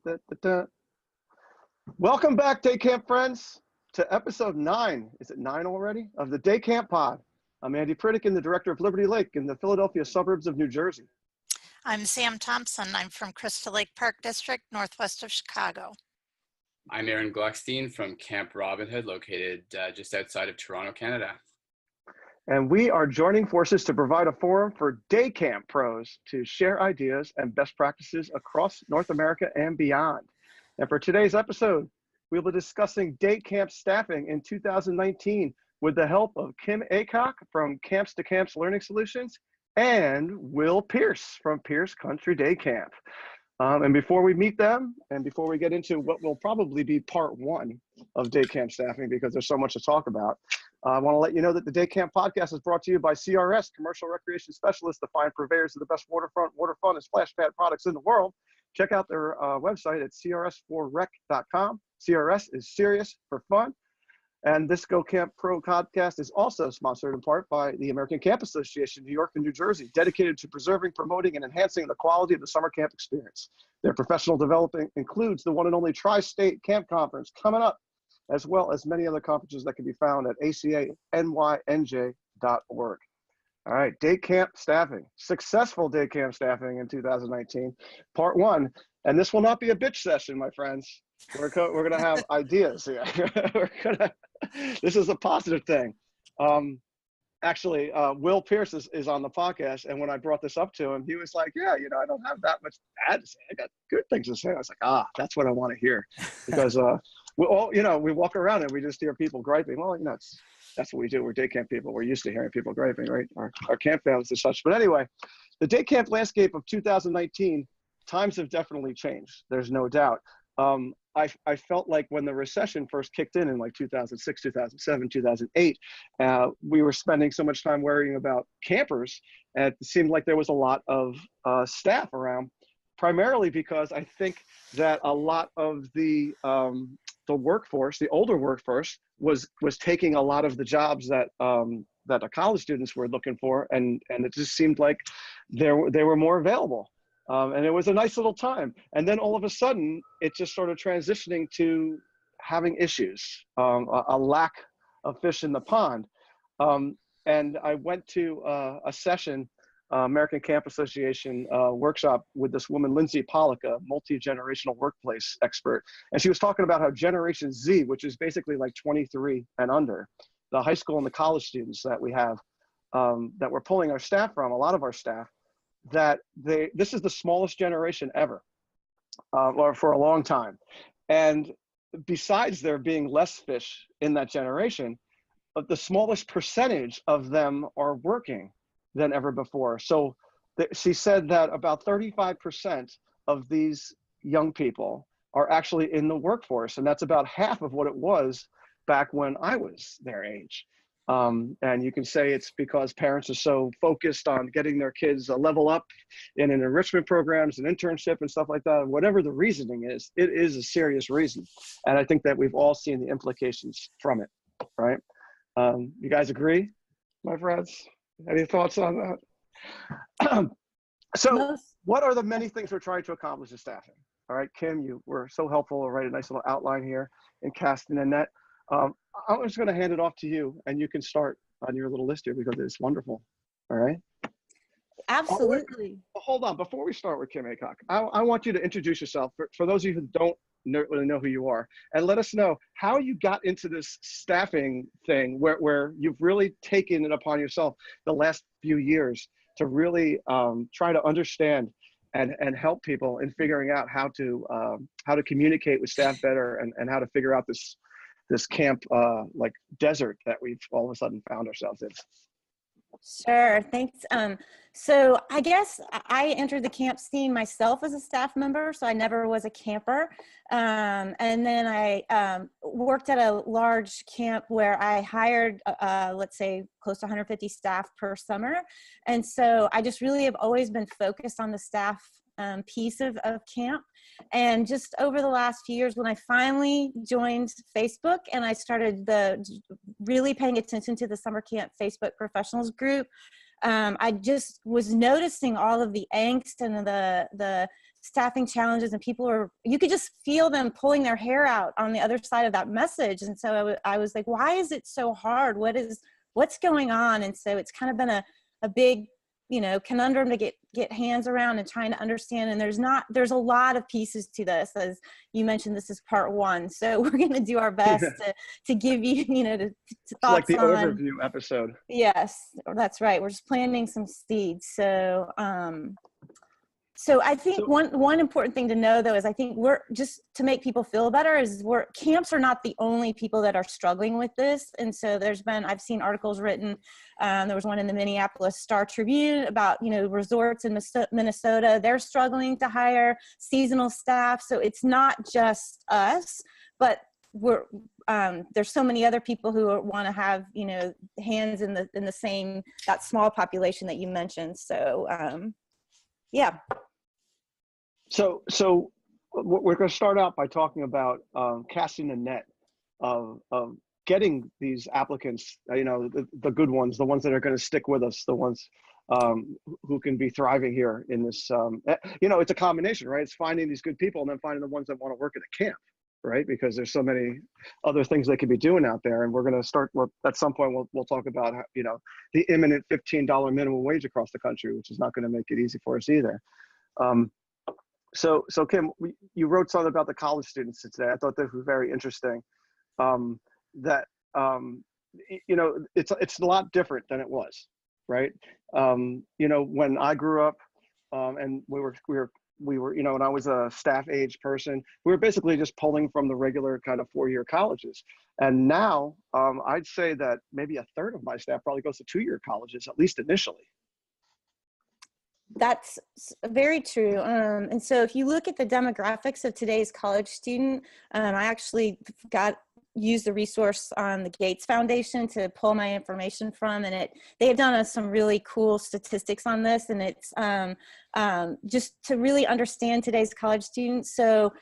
da, da, da. Welcome back, Day Camp friends, to episode 9. Is it 9 already? Of the Day Camp Pod. I'm Andy Pritikin, the director of Liberty Lake in the Philadelphia suburbs of New Jersey. I'm Sam Thompson. I'm from Crystal Lake Park District, northwest of Chicago. I'm Ehren Gluckstein from Camp Robin Hood, located just outside of Toronto, Canada. And we are joining forces to provide a forum for day camp pros to share ideas and best practices across North America and beyond. And for today's episode, we'll be discussing day camp staffing in 2019 with the help of Kim Aycock from Camps to Camps Learning Solutions and Will Pierce from Pierce Country Day Camp. And before we meet them, and before we get into what will probably be part 1 of day camp staffing, because there's so much to talk about, I want to let you know that the Day Camp Podcast is brought to you by CRS, Commercial Recreation Specialists, the fine purveyors of the best waterfront, water fun, and splash pad products in the world. Check out their website at crs4rec.com. CRS is serious for fun. And this Go Camp Pro podcast is also sponsored in part by the American Camp Association, New York and New Jersey, dedicated to preserving, promoting, and enhancing the quality of the summer camp experience. Their professional development includes the one and only Tri-State Camp Conference coming up, as well as many other conferences that can be found at acanyny.org. All right, day camp staffing, successful day camp staffing in 2019, part 1. And this will not be a bitch session, my friends. We're going to have ideas here. This is a positive thing. Actually, Will Pierce is on the podcast, and when I brought this up to him, he was like, yeah, I don't have that much bad to say. I got good things to say. I was like, that's what I want to hear. Because we all, we walk around and we just hear people griping. Well, that's what we do. We're day camp people. We're used to hearing people griping, right? Our camp families and such. But anyway, the day camp landscape of 2019, times have definitely changed. There's no doubt. I felt like when the recession first kicked in like 2006, 2007, 2008, we were spending so much time worrying about campers, and it seemed like there was a lot of staff around, primarily because I think that a lot of the workforce, the older workforce, was taking a lot of the jobs that the college students were looking for, and it just seemed like they were more available. And it was a nice little time. And then all of a sudden, it just started transitioning to having issues, a lack of fish in the pond. And I went to a session, American Camp Association workshop with this woman, Lindsay Pollock, a multi-generational workplace expert. And she was talking about how Generation Z, which is basically like 23 and under, the high school and the college students that we have, that we're pulling our staff from, a lot of our staff, that this is the smallest generation ever, or for a long time. And besides there being less fish in that generation, the smallest percentage of them are working than ever before. So she said that about 35% of these young people are actually in the workforce. And that's about half of what it was back when I was their age. And you can say it's because parents are so focused on getting their kids a level up in an enrichment programs and internship and stuff like that. Whatever the reasoning is, it is a serious reason. And I think that we've all seen the implications from it, right? You guys agree, my friends? Any thoughts on that? So what are the many things we're trying to accomplish in staffing? All right, Kim, you were so helpful to write a nice little outline here in casting a net. I'm just going to hand it off to you, and you can start on your little list here because it's wonderful. All right? Absolutely. Hold on. Before we start with Kim Aycock, I want you to introduce yourself for those of you who don't really know who you are, and let us know how you got into this staffing thing where you've really taken it upon yourself the last few years to really try to understand and help people in figuring out how to communicate with staff better and how to figure out this camp like desert that we've all of a sudden found ourselves in. Sure, thanks. So I guess I entered the camp scene myself as a staff member, so I never was a camper. And then I worked at a large camp where I hired, let's say, close to 150 staff per summer. And so I just really have always been focused on the staff piece of camp. And just over the last few years, when I finally joined Facebook and I started really paying attention to the summer camp Facebook professionals group, I just was noticing all of the angst and the staffing challenges, and people are, you could just feel them pulling their hair out on the other side of that message. And so I was like, why is it so hard? What's going on? And so it's kind of been a big, you know, conundrum to get hands around and trying to understand. And there's a lot of pieces to this. As you mentioned, this is part one. So we're going to do our best to give you, you know, to thoughts like the on, overview episode. Yes, that's right. We're just planting some seeds. So, so I think one important thing to know, though, is I think we're just to make people feel better is camps are not the only people that are struggling with this. And so I've seen articles written. There was one in the Minneapolis Star Tribune about, you know, resorts in Minnesota. They're struggling to hire seasonal staff. So it's not just us, but there's so many other people who want to have, you know, hands in the same, that small population that you mentioned. So, yeah. So we're going to start out by talking about casting the net of getting these applicants, you know, the good ones, the ones that are going to stick with us, the ones who can be thriving here in this, you know, it's a combination, right? It's finding these good people and then finding the ones that want to work at a camp, right? Because there's so many other things they could be doing out there. And we're going to start, at some point, we'll talk about, you know, the imminent $15 minimum wage across the country, which is not going to make it easy for us either. So Kim, you wrote something about the college students today. I thought this was very interesting. That you know, it's a lot different than it was, right? You know, when I grew up, and we were, you know, when I was a staff age person, we were basically just pulling from the regular kind of 4-year colleges. And now, I'd say that maybe a third of my staff probably goes to 2-year colleges, at least initially. That's very true. And so if you look at the demographics of today's college student, I actually used the resource on the Gates Foundation to pull my information from, and they have done some really cool statistics on this, and it's just to really understand today's college students. So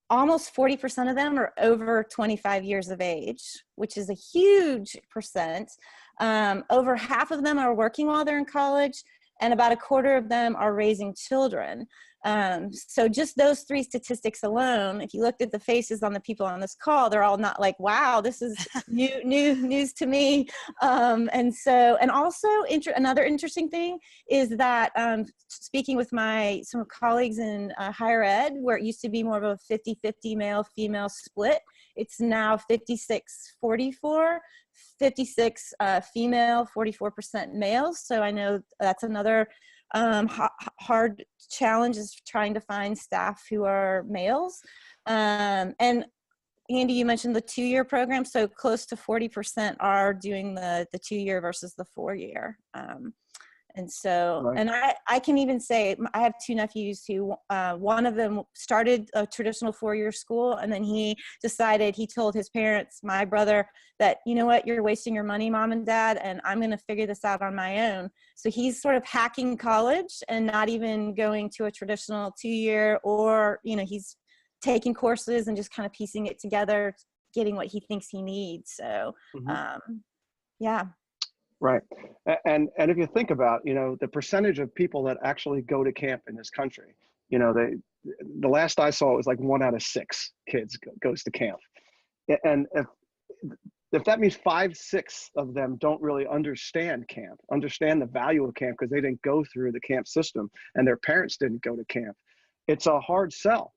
almost 40% of them are over 25 years of age, which is a huge percent. Over half of them are working while they're in college, and about a quarter of them are raising children. So just those 3 statistics alone, if you looked at the faces on the people on this call, they're all not like, wow, this is new news to me. And also another interesting thing is that speaking with some colleagues in higher ed, where it used to be more of a 50-50 male-female split, it's now 56-44. 56 female, 44% males. So I know that's another hard challenge, is trying to find staff who are males. And Andy, you mentioned the 2-year program. So close to 40% are doing the 2-year versus the 4-year. And so, right. And I can even say, I have 2 nephews who, one of them started a traditional 4-year school, and then he told his parents, my brother, that, you know what, you're wasting your money, Mom and Dad, and I'm going to figure this out on my own. So he's sort of hacking college and not even going to a traditional 2-year, or, you know, he's taking courses and just kind of piecing it together, getting what he thinks he needs. So, yeah. Right. And if you think about, you know, the percentage of people that actually go to camp in this country, you know, the last I saw, it was like 1 out of 6 kids goes to camp. And if that means 5-6 of them don't really understand the value of camp because they didn't go through the camp system and their parents didn't go to camp, it's a hard sell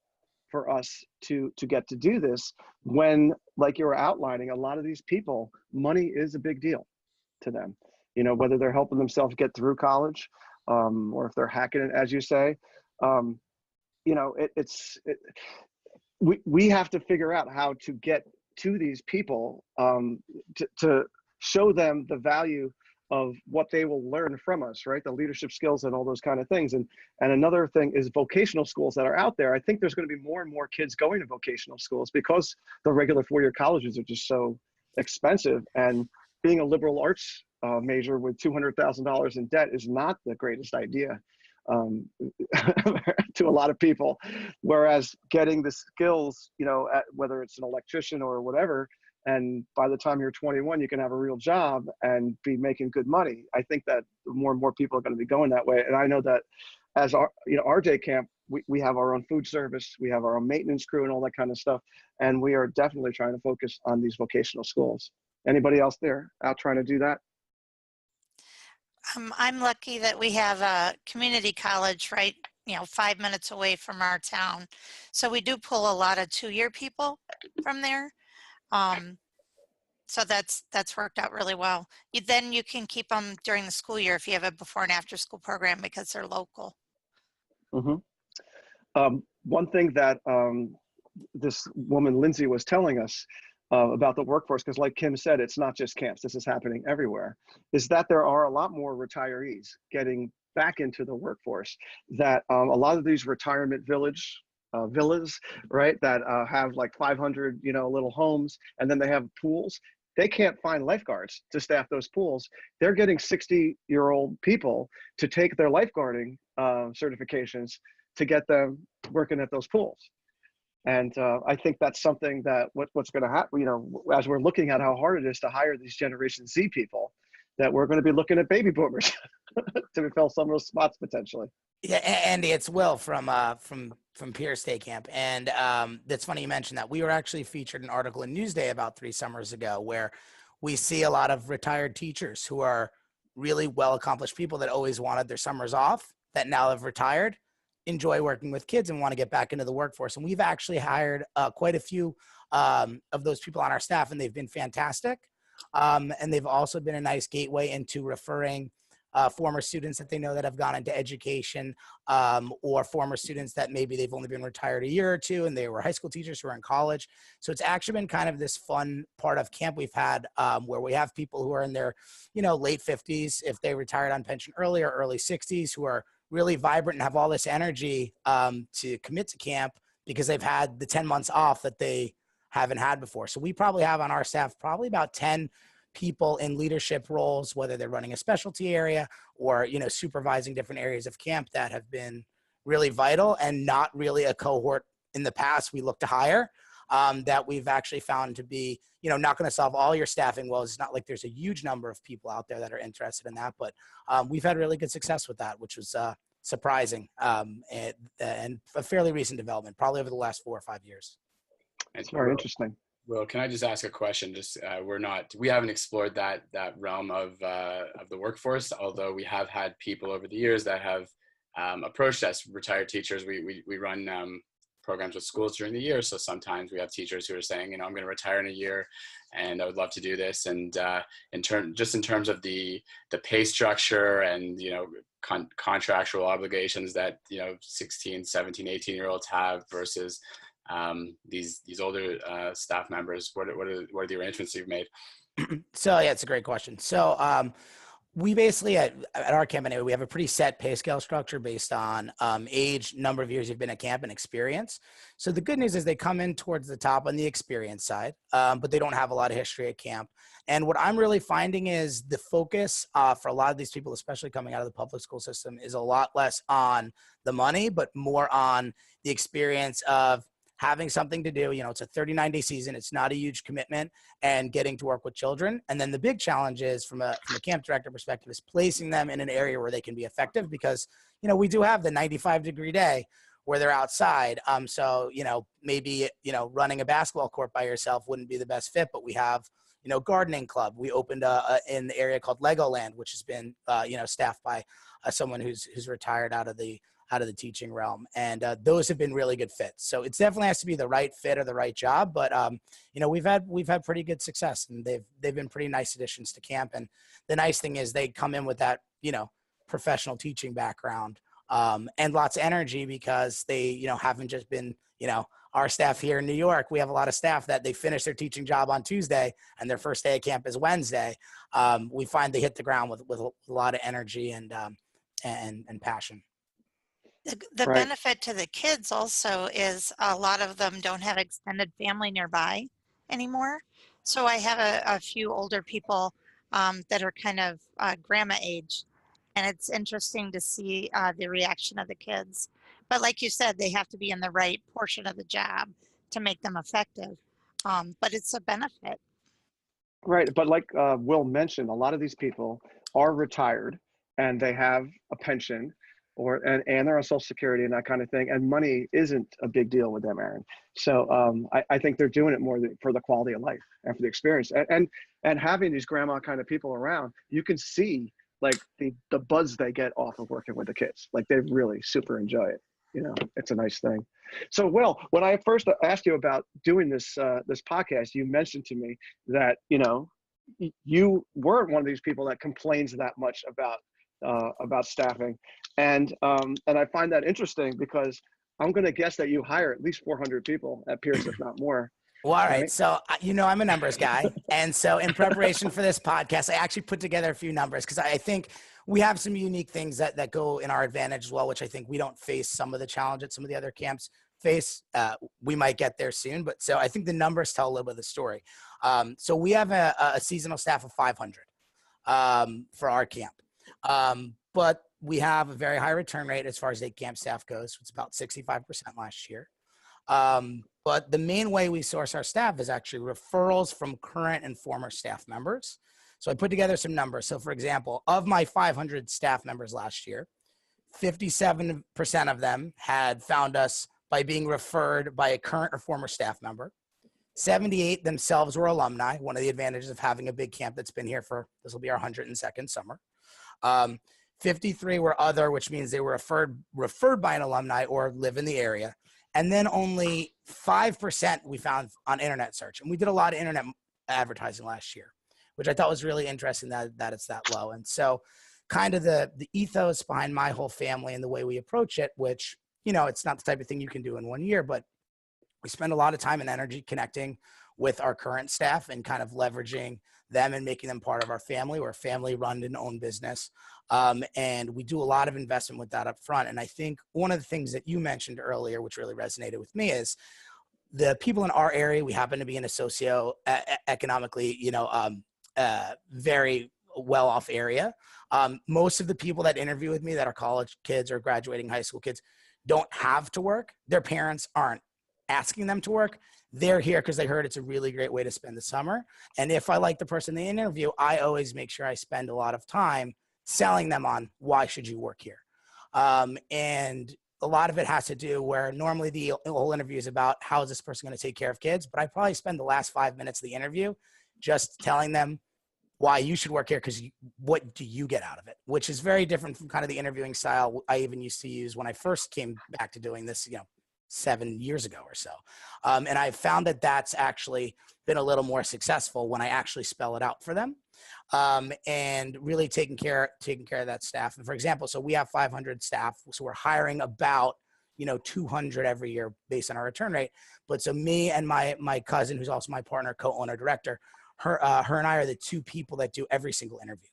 for us to get to do this when, like you were outlining, a lot of these people, money is a big deal to them, you know, whether they're helping themselves get through college, or if they're hacking it, as you say. You know, we have to figure out how to get to these people, to show them the value of what they will learn from us, right? The leadership skills and all those kind of things. And another thing is vocational schools that are out there. I think there's going to be more and more kids going to vocational schools because the regular 4-year colleges are just so expensive, and being a liberal arts major with $200,000 in debt is not the greatest idea to a lot of people. Whereas getting the skills, you know, whether it's an electrician or whatever, and by the time you're 21, you can have a real job and be making good money. I think that more and more people are going to be going that way. And I know that as our day camp, we have our own food service, we have our own maintenance crew and all that kind of stuff. And we are definitely trying to focus on these vocational schools. Anybody else there out trying to do that? I'm lucky that we have a community college right, 5 minutes away from our town. So we do pull a lot of 2-year people from there. So that's worked out really well. Then you can keep them during the school year if you have a before and after school program because they're local. One thing that this woman, Lindsay, was telling us about the workforce, because like Kim said, it's not just camps, this is happening everywhere, is that there are a lot more retirees getting back into the workforce, that a lot of these retirement villas, right, that have like 500, little homes, and then they have pools. They can't find lifeguards to staff those pools. They're getting 60-year-old people to take their lifeguarding certifications to get them working at those pools. And I think that's something that what's going to happen, as we're looking at how hard it is to hire these Generation Z people, that we're going to be looking at baby boomers to fill some of those spots potentially. Yeah, Andy, it's Will from Pierce Day Camp, and that's funny you mentioned that. We were actually featured an article in Newsday about 3 summers ago where we see a lot of retired teachers who are really well-accomplished people that always wanted their summers off, that now have retired, enjoy working with kids and want to get back into the workforce. And we've actually hired quite a few of those people on our staff, and they've been fantastic. And they've also been a nice gateway into referring former students that they know that have gone into education, or former students that maybe they've only been retired a year or two and they were high school teachers who are in college. So it's actually been kind of this fun part of camp we've had, where we have people who are in their, late 50s, if they retired on pension early, or early 60s, who are really vibrant and have all this energy to commit to camp because they've had the 10 months off that they haven't had before. So we probably have on our staff probably about 10 people in leadership roles, whether they're running a specialty area or, supervising different areas of camp, that have been really vital, and not really a cohort in the past we look to hire, that we've actually found to be, not going to solve all your staffing woes. It's not like there's a huge number of people out there that are interested in that, but we've had really good success with that, which was surprising, and a fairly recent development, probably over the last 4 or 5 years. It's very interesting. Well, can I just ask a question? Just we haven't explored that realm of the workforce, although we have had people over the years that have approached us, retired teachers. We run programs with schools during the year, so sometimes we have teachers who are saying, I'm going to retire in a year, and I would love to do this. And in terms of the pay structure and contractual obligations that 16, 17, 18-year-olds have versus these older staff members, what are the arrangements you've made? So yeah, it's a great question. So we basically at our camp anyway, we have a pretty set pay scale structure based on age, number of years you've been at camp, and experience. So the good news is they come in towards the top on the experience side, but they don't have a lot of history at camp. And what I'm really finding is the focus for a lot of these people, especially coming out of the public school system, is a lot less on the money, but more on the experience of having something to do. It's a 39-day season. It's not a huge commitment, and getting to work with children. And then the big challenge is from a camp director perspective is placing them in an area where they can be effective, because, we do have the 95-degree day where they're outside. So, maybe, running a basketball court by yourself wouldn't be the best fit, but we have, gardening club. We opened in the area called Legoland, which has been, staffed by someone who's retired out of the teaching realm. And those have been really good fits. So it definitely has to be the right fit or the right job. But, we've had pretty good success, and they've been pretty nice additions to camp. And the nice thing is they come in with that, professional teaching background, and lots of energy, because they, haven't just been, our staff here in New York. We have a lot of staff that they finish their teaching job on Tuesday and their first day of camp is Wednesday. We find they hit the ground with a lot of energy and passion. The Right. benefit to the kids also is a lot of them don't have extended family nearby anymore. So I have a few older people that are kind of grandma age, and it's interesting to see the reaction of the kids. But like you said, they have to be in the right portion of the job to make them effective. But it's a benefit. Right, but like Will mentioned, a lot of these people are retired and they have a pension, and they're on Social Security and that kind of thing. And money isn't a big deal with them, Ehren. So I think they're doing it more for the quality of life and for the experience. And having these grandma kind of people around, you can see like the buzz they get off of working with the kids. Like they really super enjoy it. You know, it's a nice thing. So, Will, when I first asked you about doing this this podcast, you mentioned to me that, you know, you weren't one of these people that complains that much about staffing, and I find that interesting because I'm going to guess that you hire at least 400 people at Pierce, if not more. Well, all right. Right? So, you know, I'm a numbers guy. And so in preparation for this podcast, I actually put together a few numbers because I think we have some unique things that go in our advantage as well, which I think we don't face some of the challenges some of the other camps face. We might get there soon. But so I think the numbers tell a little bit of the story. So we have a seasonal staff of 500 for our camp. But we have a very high return rate as far as day camp staff goes. It's about 65% last year. But the main way we source our staff is actually referrals from current and former staff members. So I put together some numbers. So for example, of my 500 staff members last year, 57% of them had found us by being referred by a current or former staff member. 78 themselves were alumni, one of the advantages of having a big camp that's been here for, this will be our 102nd summer. 53 were other, which means they were referred by an alumni or live in the area. And then only 5% we found on internet search. And we did a lot of internet advertising last year, which I thought was really interesting that it's that low. And so kind of the ethos behind my whole family and the way we approach it, which, you know, it's not the type of thing you can do in 1 year, but we spend a lot of time and energy connecting with our current staff and kind of leveraging them and making them part of our family. We're a family run and owned business. And we do a lot of investment with that up front. And I think one of the things that you mentioned earlier, which really resonated with me, is the people in our area, we happen to be in a socio-economically, you know, very well-off area. Most of the people that interview with me that are college kids or graduating high school kids don't have to work. Their parents aren't asking them to work. They're here because they heard it's a really great way to spend the summer. And if I like the person they interview, I always make sure I spend a lot of time selling them on why should you work here. And a lot of it has to do where normally the whole interview is about how is this person going to take care of kids, but I probably spend the last 5 minutes of the interview just telling them why you should work here because what do you get out of it, which is very different from kind of the interviewing style I even used to use when I first came back to doing this, you know, 7 years ago or so. And I found that that's actually been a little more successful when I actually spell it out for them. And really taking care of that staff. And for example, so we have 500 staff, so we're hiring about, you know, 200 every year based on our return rate. But so me and my cousin, who's also my partner, co-owner, director, her and I are the two people that do every single interview.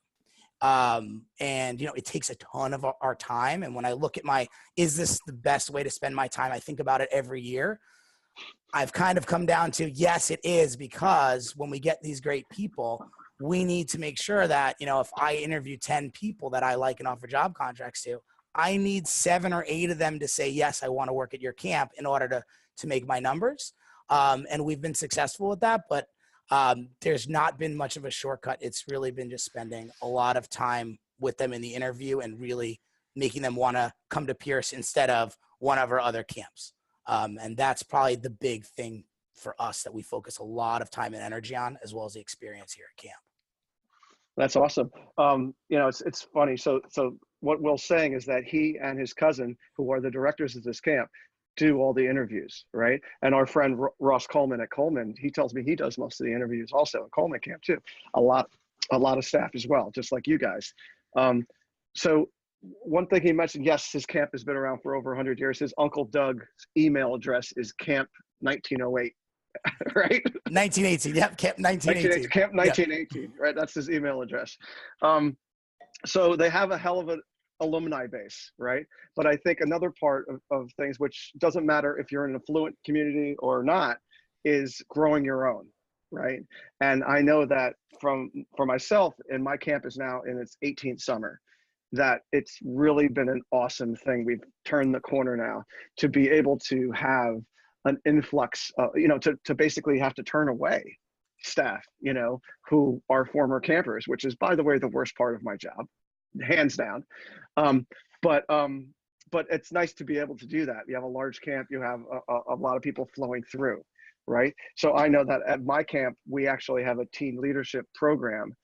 And, you know, it takes a ton of our time. And when I look at is this the best way to spend my time? I think about it every year. I've kind of come down to, yes, it is, because when we get these great people, we need to make sure that, you know, if I interview 10 people that I like and offer job contracts to, I need 7 or 8 of them to say, yes, I want to work at your camp in order to make my numbers. And we've been successful with that, but there's not been much of a shortcut. It's really been just spending a lot of time with them in the interview and really making them want to come to Pierce instead of one of our other camps. And that's probably the big thing for us that we focus a lot of time and energy on, as well as the experience here at camp. That's awesome. You know, it's funny. So what Will's saying is that he and his cousin, who are the directors of this camp, do all the interviews, right? And our friend Ross Coleman at Coleman, he tells me he does most of the interviews also at Coleman camp too. A lot of staff as well, just like you guys. So one thing he mentioned, yes, his camp has been around for over 100 years. His Uncle Doug's email address is camp 1908. Right? 1918. Yep. Camp 1918. Camp 1918. Yep. Right. That's his email address. So they have a hell of an alumni base, right? But I think another part of things, which doesn't matter if you're in an affluent community or not, is growing your own, right? And I know that for myself, and my camp is now in its 18th summer, that it's really been an awesome thing. We've turned the corner now to be able to have an influx, you know, to basically have to turn away staff, you know, who are former campers, which is, by the way, the worst part of my job, hands down. but it's nice to be able to do that. You have a large camp, you have a lot of people flowing through, right? So I know that at my camp, we actually have a teen leadership program.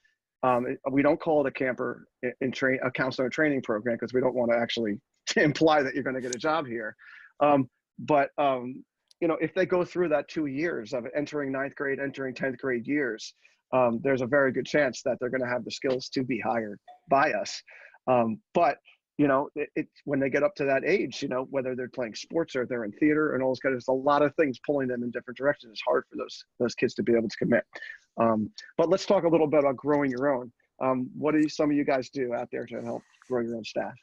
We don't call it a camper a counselor training program, because we don't want to actually imply that you're going to get a job here. But if they go through that 2 years of entering 9th grade, entering 10th grade years, there's a very good chance that they're going to have the skills to be hired by us. But when they get up to that age, whether they're playing sports or they're in theater and all those kind of, there's a lot of things pulling them in different directions. It's hard for those kids to be able to commit. But let's talk a little bit about growing your own. What do some of you guys do out there to help grow your own staff?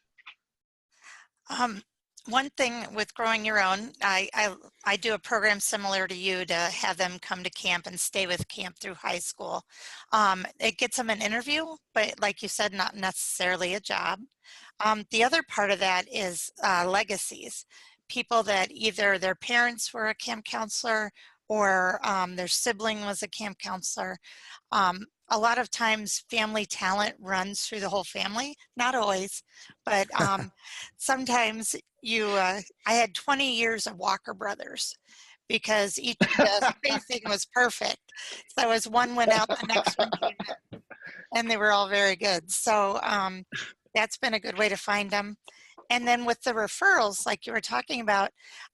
One thing with growing your own, I do a program similar to you to have them come to camp and stay with camp through high school. It gets them an interview, but like you said, not necessarily a job. The other part of that is legacies. People that either their parents were a camp counselor or their sibling was a camp counselor. A lot of times family talent runs through the whole family, not always, but sometimes I had 20 years of Walker Brothers because the spacing was perfect. So as one went out, the next one came in, and they were all very good. So that's been a good way to find them. And then with the referrals, like you were talking about,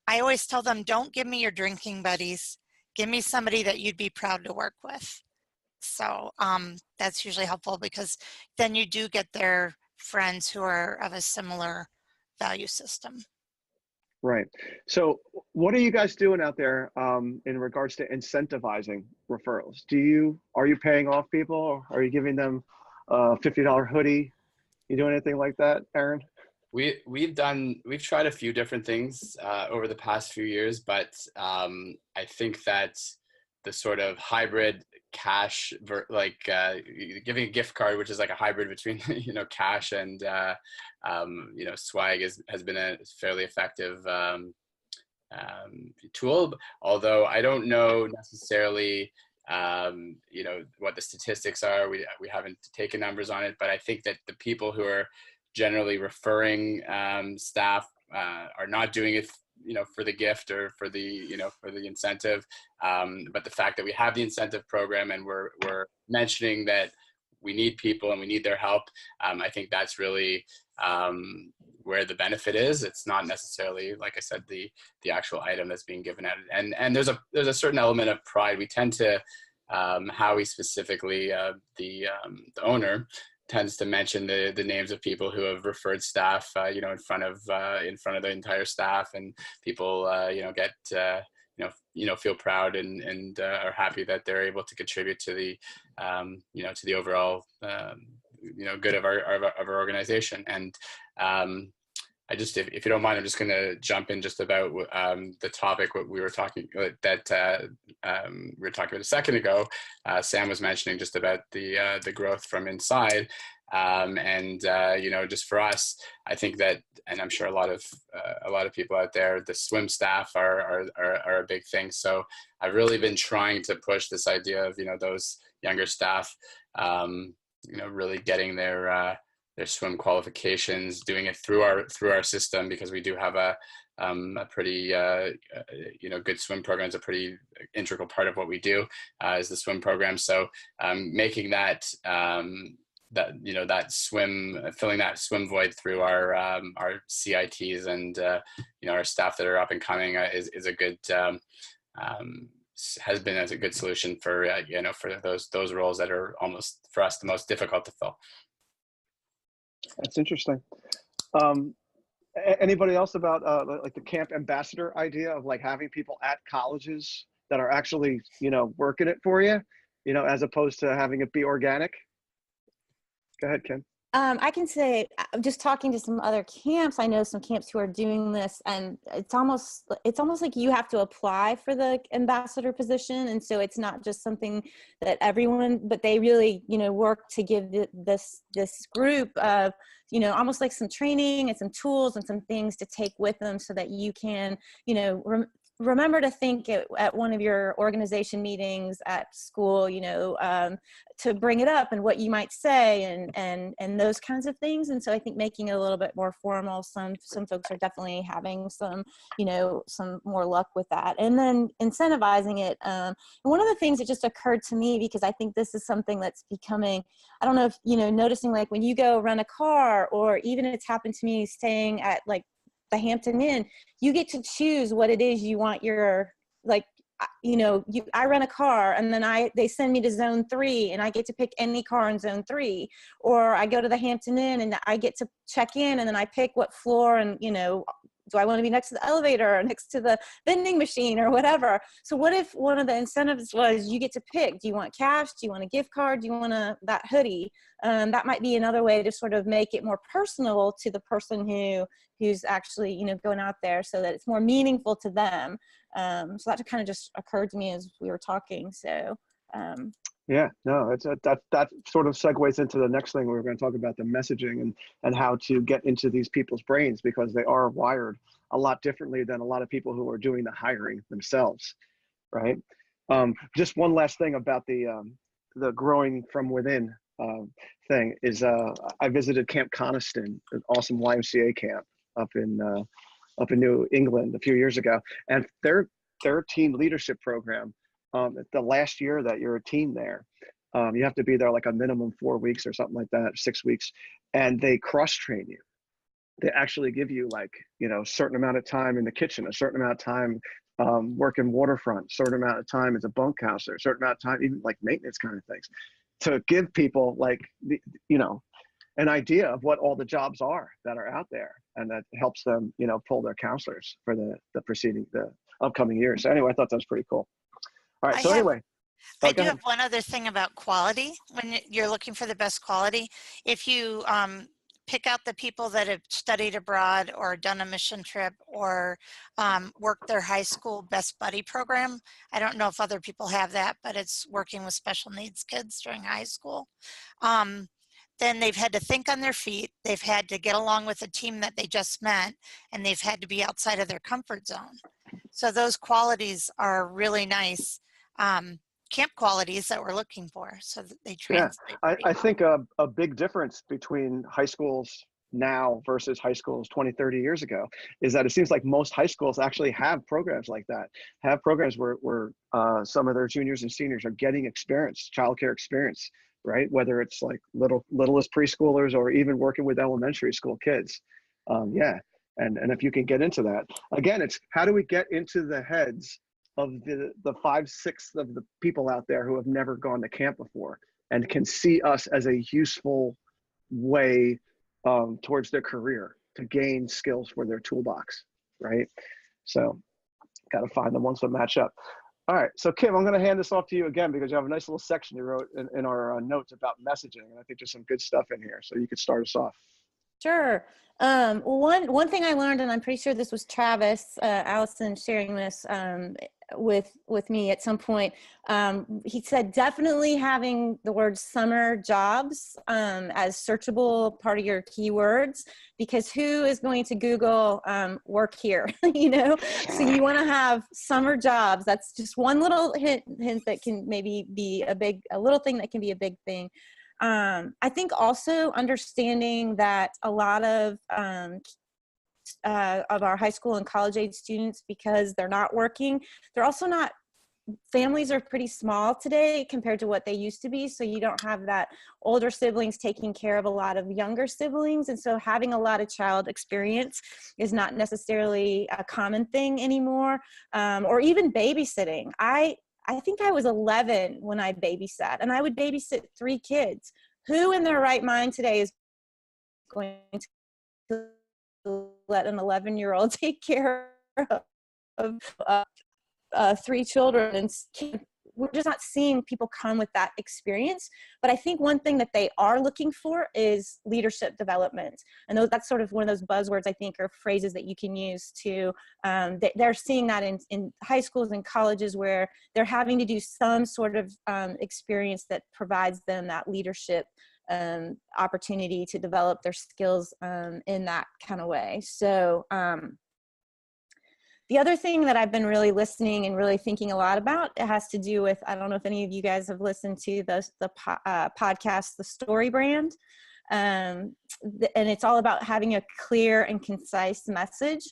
I always tell them, don't give me your drinking buddies. Give me somebody that you'd be proud to work with. So that's usually helpful, because then you do get their friends who are of a similar value system. Right. So what are you guys doing out there in regards to incentivizing referrals? Are you paying off people? Or are you giving them a $50 hoodie? You doing anything like that, Ehren? We've tried a few different things over the past few years, but I think that the sort of hybrid cash, giving a gift card, which is like a hybrid between cash and swag, has been a fairly effective tool. Although I don't know necessarily what the statistics are. We haven't taken numbers on it, but I think that the people who are generally referring staff are not doing it for the gift or for the incentive, but the fact that we have the incentive program and we're mentioning that we need people and we need their help, I think that's really where the benefit is. It's not necessarily, like I said, the actual item that's being given out. And there's a certain element of pride. We tend to, Howie specifically, the owner, tends to mention the names of people who have referred staff, in front of the entire staff, and people, get, feel proud and are happy that they're able to contribute to the, to the overall, good of our organization. And if you don't mind, I'm just going to jump in just about the topic what we were talking about a second ago. Sam was mentioning just about the growth from inside, just for us, I think that, and I'm sure a lot of people out there, the swim staff are a big thing. So I've really been trying to push this idea of those younger staff, really getting their swim qualifications, doing it through our system, because we do have a pretty good swim program. Is a pretty integral part of what we do, is the swim program. So making that filling that swim void through our CITs and our staff that are up and coming is a good has been as a good solution for for those roles that are almost for us the most difficult to fill. That's interesting. Anybody else about like the camp ambassador idea of like having people at colleges that are actually working it for you, as opposed to having it be organic? Go ahead, Kim. I can say, just talking to some other camps, I know some camps who are doing this, and it's almost like you have to apply for the ambassador position. And so it's not just something that everyone, but they really, work to give this group of, almost like some training and some tools and some things to take with them so that you can, remember to think at one of your organization meetings at school, to bring it up and what you might say and those kinds of things. And so I think making it a little bit more formal, some folks are definitely having some more luck with that. And then incentivizing it. And one of the things that just occurred to me, because I think this is something that's becoming, I don't know if, noticing like when you go rent a car, or even it's happened to me staying at like the Hampton Inn, you get to choose what it is you want your, like, I rent a car and then they send me to zone 3 and I get to pick any car in zone 3, or I go to the Hampton Inn and I get to check in and then I pick what floor and, do I want to be next to the elevator or next to the vending machine or whatever? So what if one of the incentives was you get to pick, do you want cash? Do you want a gift card? Do you want that hoodie? That might be another way to sort of make it more personal to the person who's actually, going out there, so that it's more meaningful to them. So that kind of just occurred to me as we were talking. So, yeah, no, that sort of segues into the next thing. We're going to talk about the messaging and how to get into these people's brains, because they are wired a lot differently than a lot of people who are doing the hiring themselves, right? Just one last thing about the growing from within thing is I visited Camp Coniston, an awesome YMCA camp up in New England a few years ago, and their team leadership program. The last year that you're a team there, you have to be there like a minimum 4 weeks or something like that, 6 weeks, and they cross-train you. They actually give you like, a certain amount of time in the kitchen, a certain amount of time working waterfront, a certain amount of time as a bunkhouser, a certain amount of time, even like maintenance kind of things, to give people like, an idea of what all the jobs are that are out there, and that helps them, pull their counselors for the upcoming years. So anyway, I thought that was pretty cool. All right, so anyway. I do have one other thing about quality. When you're looking for the best quality, if you pick out the people that have studied abroad or done a mission trip or worked their high school best buddy program, I don't know if other people have that, but it's working with special needs kids during high school. Then they've had to think on their feet. They've had to get along with a team that they just met, and they've had to be outside of their comfort zone. So those qualities are really nice. Camp qualities that we're looking for, so that they translate. Yeah, I think a big difference between high schools now versus high schools 20, 30 years ago is that it seems like most high schools actually have programs like that, have programs where some of their juniors and seniors are getting experience, childcare experience, right? Whether it's like littlest preschoolers or even working with elementary school kids. Yeah, and if you can get into that, again, it's how do we get into the heads of the 5/6 of the people out there who have never gone to camp before and can see us as a useful way towards their career to gain skills for their toolbox, right? So got to find the ones that match up. All right, so Kim, I'm going to hand this off to you again because you have a nice little section you wrote in our notes about messaging, and I think there's some good stuff in here, so you could start us off. Sure. One thing I learned, and I'm pretty sure this was Travis Allison sharing this with me at some point. He said definitely having the word summer jobs as searchable part of your keywords, because who is going to Google work here, So you want to have summer jobs. That's just one little hint that can maybe be a little thing that can be a big thing. I think also understanding that a lot of our high school and college age students, because they're not working, they're also not, families are pretty small today compared to what they used to be. So you don't have that older siblings taking care of a lot of younger siblings. And so having a lot of child experience is not necessarily a common thing anymore, or even babysitting. I think I was 11 when I babysat, and I would babysit 3 kids. Who in their right mind today is going to let an 11-year-old take care of 3 children? And we're just not seeing people come with that experience. But I think one thing that they are looking for is leadership development. And that's sort of one of those buzzwords, I think, or phrases that you can use to, they're seeing that in high schools and colleges where they're having to do some sort of experience that provides them that leadership opportunity to develop their skills in that kind of way. So The other thing that I've been really listening and really thinking a lot about, it has to do with, I don't know if any of you guys have listened to the podcast, The Story Brand. And it's all about having a clear and concise message.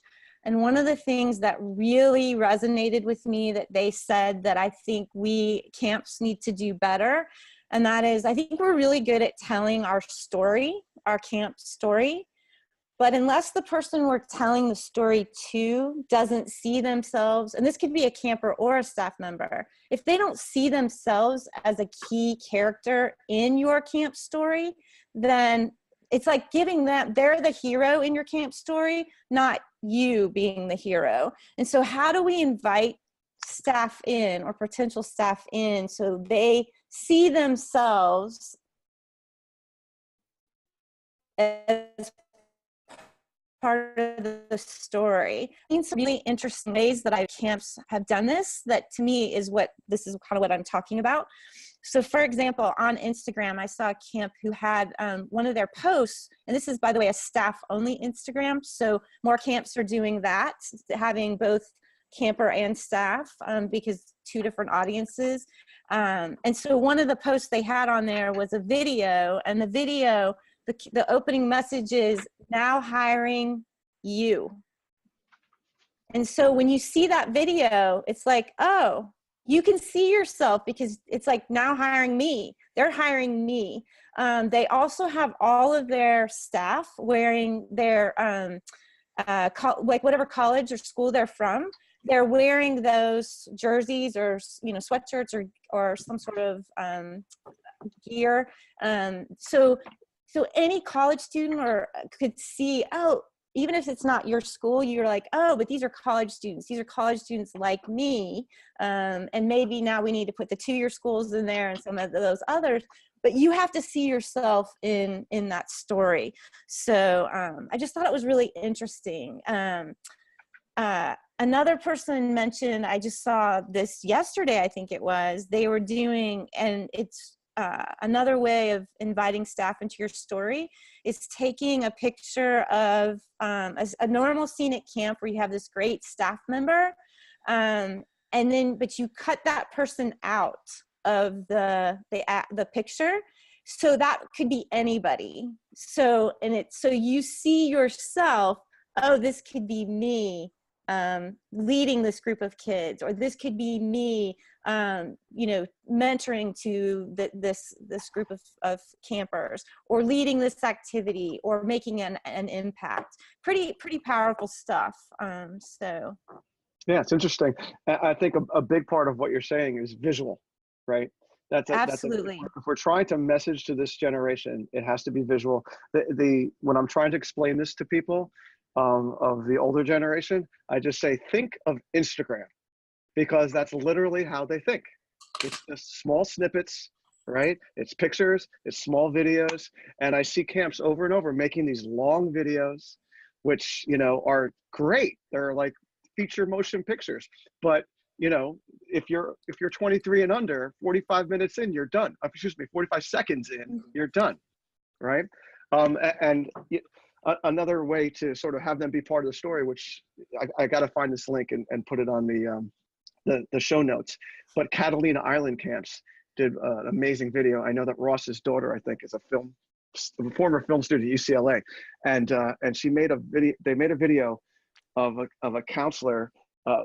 And one of the things that really resonated with me that they said that I think we camps need to do better, and that is, I think we're really good at telling our story, our camp story, but unless the person we're telling the story to doesn't see themselves, and this could be a camper or a staff member, if they don't see themselves as a key character in your camp story, then it's like giving them, they're the hero in your camp story, not you being the hero. And so how do we invite staff in or potential staff in so they see themselves as part of the story? I've seen some really interesting ways that camps have done this that to me is kind of what I'm talking about. So for example, on Instagram, I saw a camp who had one of their posts, and this is, by the way, a staff only Instagram. So more camps are doing that, having both camper and staff because two different audiences. And so one of the posts they had on there was a video, and the video, the opening message is, now hiring you. And so when you see that video, it's like, oh, you can see yourself, because it's like, now hiring me. They're hiring me. They also have all of their staff wearing their, like whatever college or school they're from, they're wearing those jerseys or, sweatshirts or some sort of gear. So any college student could see, oh, even if it's not your school, you're like, oh, but these are college students. These are college students like me. And maybe now we need to put the two-year schools in there and some of those others. But you have to see yourself in that story. So I just thought it was really interesting. Another person mentioned, I just saw this yesterday, I think it was, they were doing, and it's, another way of inviting staff into your story is taking a picture of a normal scene at camp where you have this great staff member, but you cut that person out of the picture, so that could be anybody. So you see yourself, oh, this could be me leading this group of kids, or this could be me mentoring to this group of campers, or leading this activity, or making an impact. Pretty powerful stuff. So yeah, it's interesting. I think a big part of what you're saying is visual, right? Absolutely. If we're trying to message to this generation, it has to be visual. When I'm trying to explain this to people of the older generation, I just say, think of Instagram, because that's literally how they think. It's just small snippets, right? It's pictures, it's small videos. And I see camps over and over making these long videos, which, are great. They're like feature motion pictures. But, if you're 23 and under, 45 minutes in, you're done. 45 seconds in, you're done, right? Another way to sort of have them be part of the story, which I got to find this link and put it on the show notes. But Catalina Island camps did an amazing video. I know that Ross's daughter, I think, is a former film student at UCLA, and she made a video. They made a video of a counselor.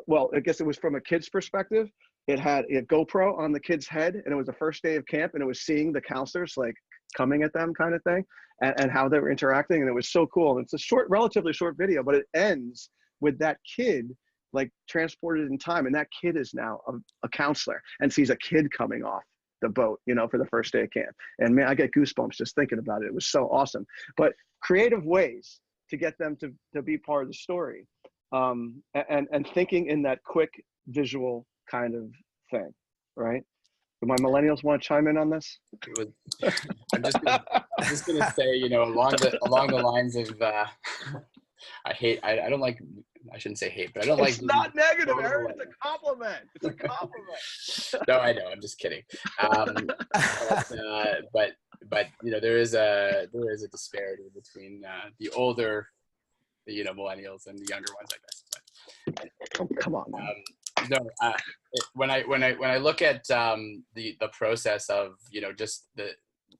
Well, I guess it was from a kid's perspective. It had a GoPro on the kid's head, and it was the first day of camp, and it was seeing the counselors like coming at them, kind of thing, and how they were interacting, and it was so cool. And it's a relatively short video, but it ends with that kid like transported in time, and that kid is now a counselor and sees a kid coming off the boat, for the first day of camp. And man, I get goosebumps just thinking about it. It was so awesome. But creative ways to get them to be part of the story, and thinking in that quick visual kind of thing, right? Do my millennials want to chime in on this? I'm just gonna say, along the lines of I don't like, I shouldn't say hate, but I don't like. It's not negative, Ehren. It's a compliment. It's a compliment. No, I know. I'm just kidding. But there is a disparity between the older, millennials and the younger ones, I guess. But Oh, come on, man. No, when I look at the process of, you know, just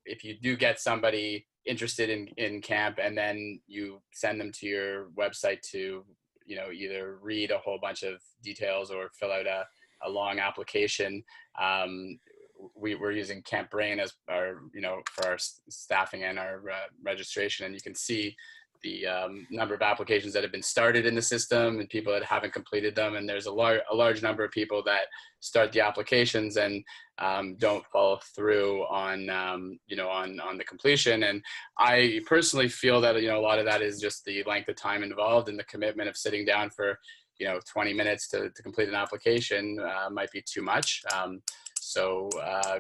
if you do get somebody interested in camp and then you send them to your website to, you know, either read a whole bunch of details or fill out a long application. We're using Camp Brain as our, you know, for our staffing and our registration, and you can see the number of applications that have been started in the system and people that haven't completed them. And there's a large number of people that start the applications and don't follow through on, you know, on the completion. And I personally feel that, you know, a lot of that is just the length of time involved and the commitment of sitting down for, you know, 20 minutes to complete an application might be too much. So,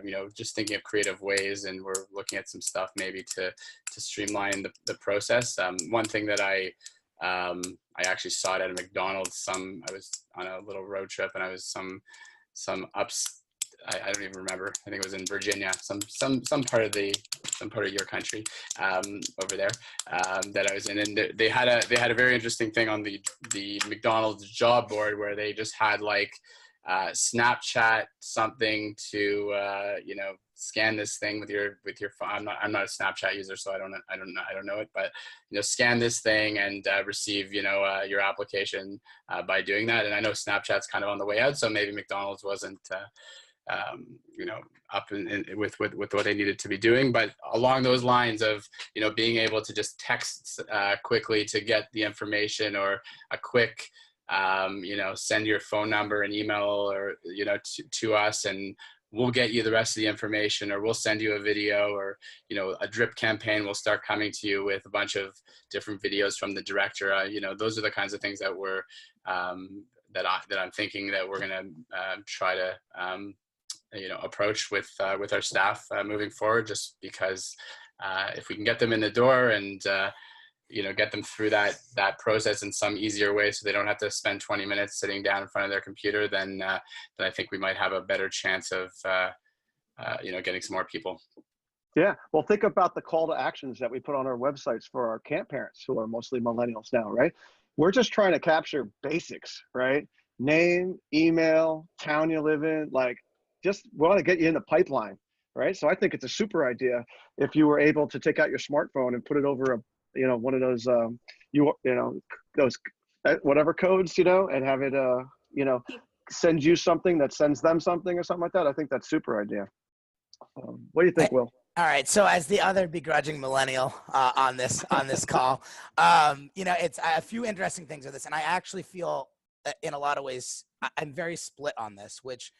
you know, just thinking of creative ways, and we're looking at some stuff maybe to streamline the process. One thing that I actually saw it at a McDonald's. I was on a little road trip, and I was I don't even remember. I think it was in Virginia, some part of your country over there that I was in, and they had a very interesting thing on the McDonald's job board where they just had like Snapchat something to you know, scan this thing with your phone. I'm not a Snapchat user, so I don't know it, but you know, scan this thing and receive, you know, your application by doing that. And I know Snapchat's kind of on the way out, so maybe McDonald's wasn't you know, up with what they needed to be doing, but along those lines of, you know, being able to just text quickly to get the information, or a quick you know, send your phone number and email, or, you know, to us, and we'll get you the rest of the information, or we'll send you a video, or, you know, a drip campaign will start coming to you with a bunch of different videos from the director. You know, those are the kinds of things that we're that I'm thinking that we're going to try to you know, approach with our staff moving forward, just because if we can get them in the door and you know, get them through that process in some easier way, so they don't have to spend 20 minutes sitting down in front of their computer, then I think we might have a better chance of you know, getting some more people. Yeah, well, think about the call to actions that we put on our websites for our camp parents, who are mostly millennials now, right? We're just trying to capture basics, right? Name, email, town you live in, like, just want to get you in the pipeline, right? So I think it's a super idea if you were able to take out your smartphone and put it over a, you know, one of those you know, those whatever codes, you know, and have it you know, send you something that sends them something or something like that. I think that's super idea. What do you think, Will? All right. So as the other begrudging millennial on this call, you know, it's a few interesting things with this, and I actually feel in a lot of ways I'm very split on this, which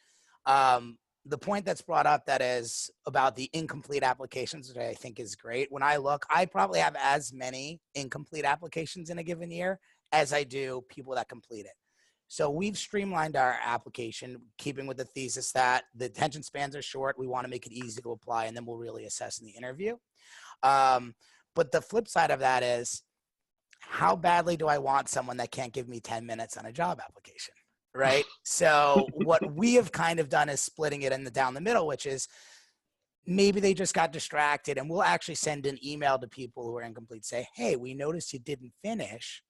the point that's brought up that is about the incomplete applications, which I think is great. When I look, I probably have as many incomplete applications in a given year as I do people that complete it. So we've streamlined our application, keeping with the thesis that the attention spans are short. We want to make it easy to apply, and then we'll really assess in the interview. But the flip side of that is, how badly do I want someone that can't give me 10 minutes on a job application? Right. So what we have kind of done is splitting it down the middle, which is maybe they just got distracted, and we'll actually send an email to people who are incomplete, say, hey, we noticed you didn't finish.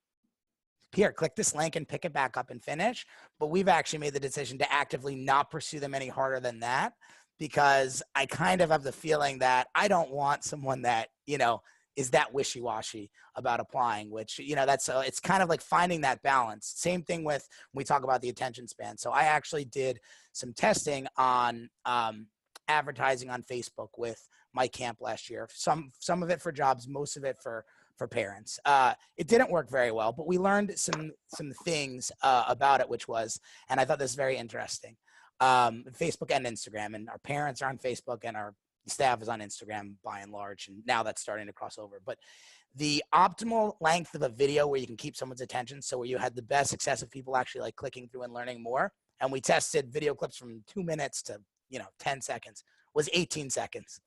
Here, click this link and pick it back up and finish. But we've actually made the decision to actively not pursue them any harder than that, because I kind of have the feeling that I don't want someone that, you know, is that wishy-washy about applying, which, you know, that's it's kind of like finding that balance. Same thing with when we talk about the attention span. So I actually did some testing on advertising on Facebook with my camp last year. Some of it for jobs, most of it for parents. It didn't work very well, but we learned some things about it, which was, and I thought this was very interesting. Facebook and Instagram, and our parents are on Facebook and our staff is on Instagram by and large, and now that's starting to cross over. But the optimal length of a video where you can keep someone's attention, so where you had the best success of people actually like clicking through and learning more, and we tested video clips from 2 minutes to, you know, 10 seconds, was 18 seconds.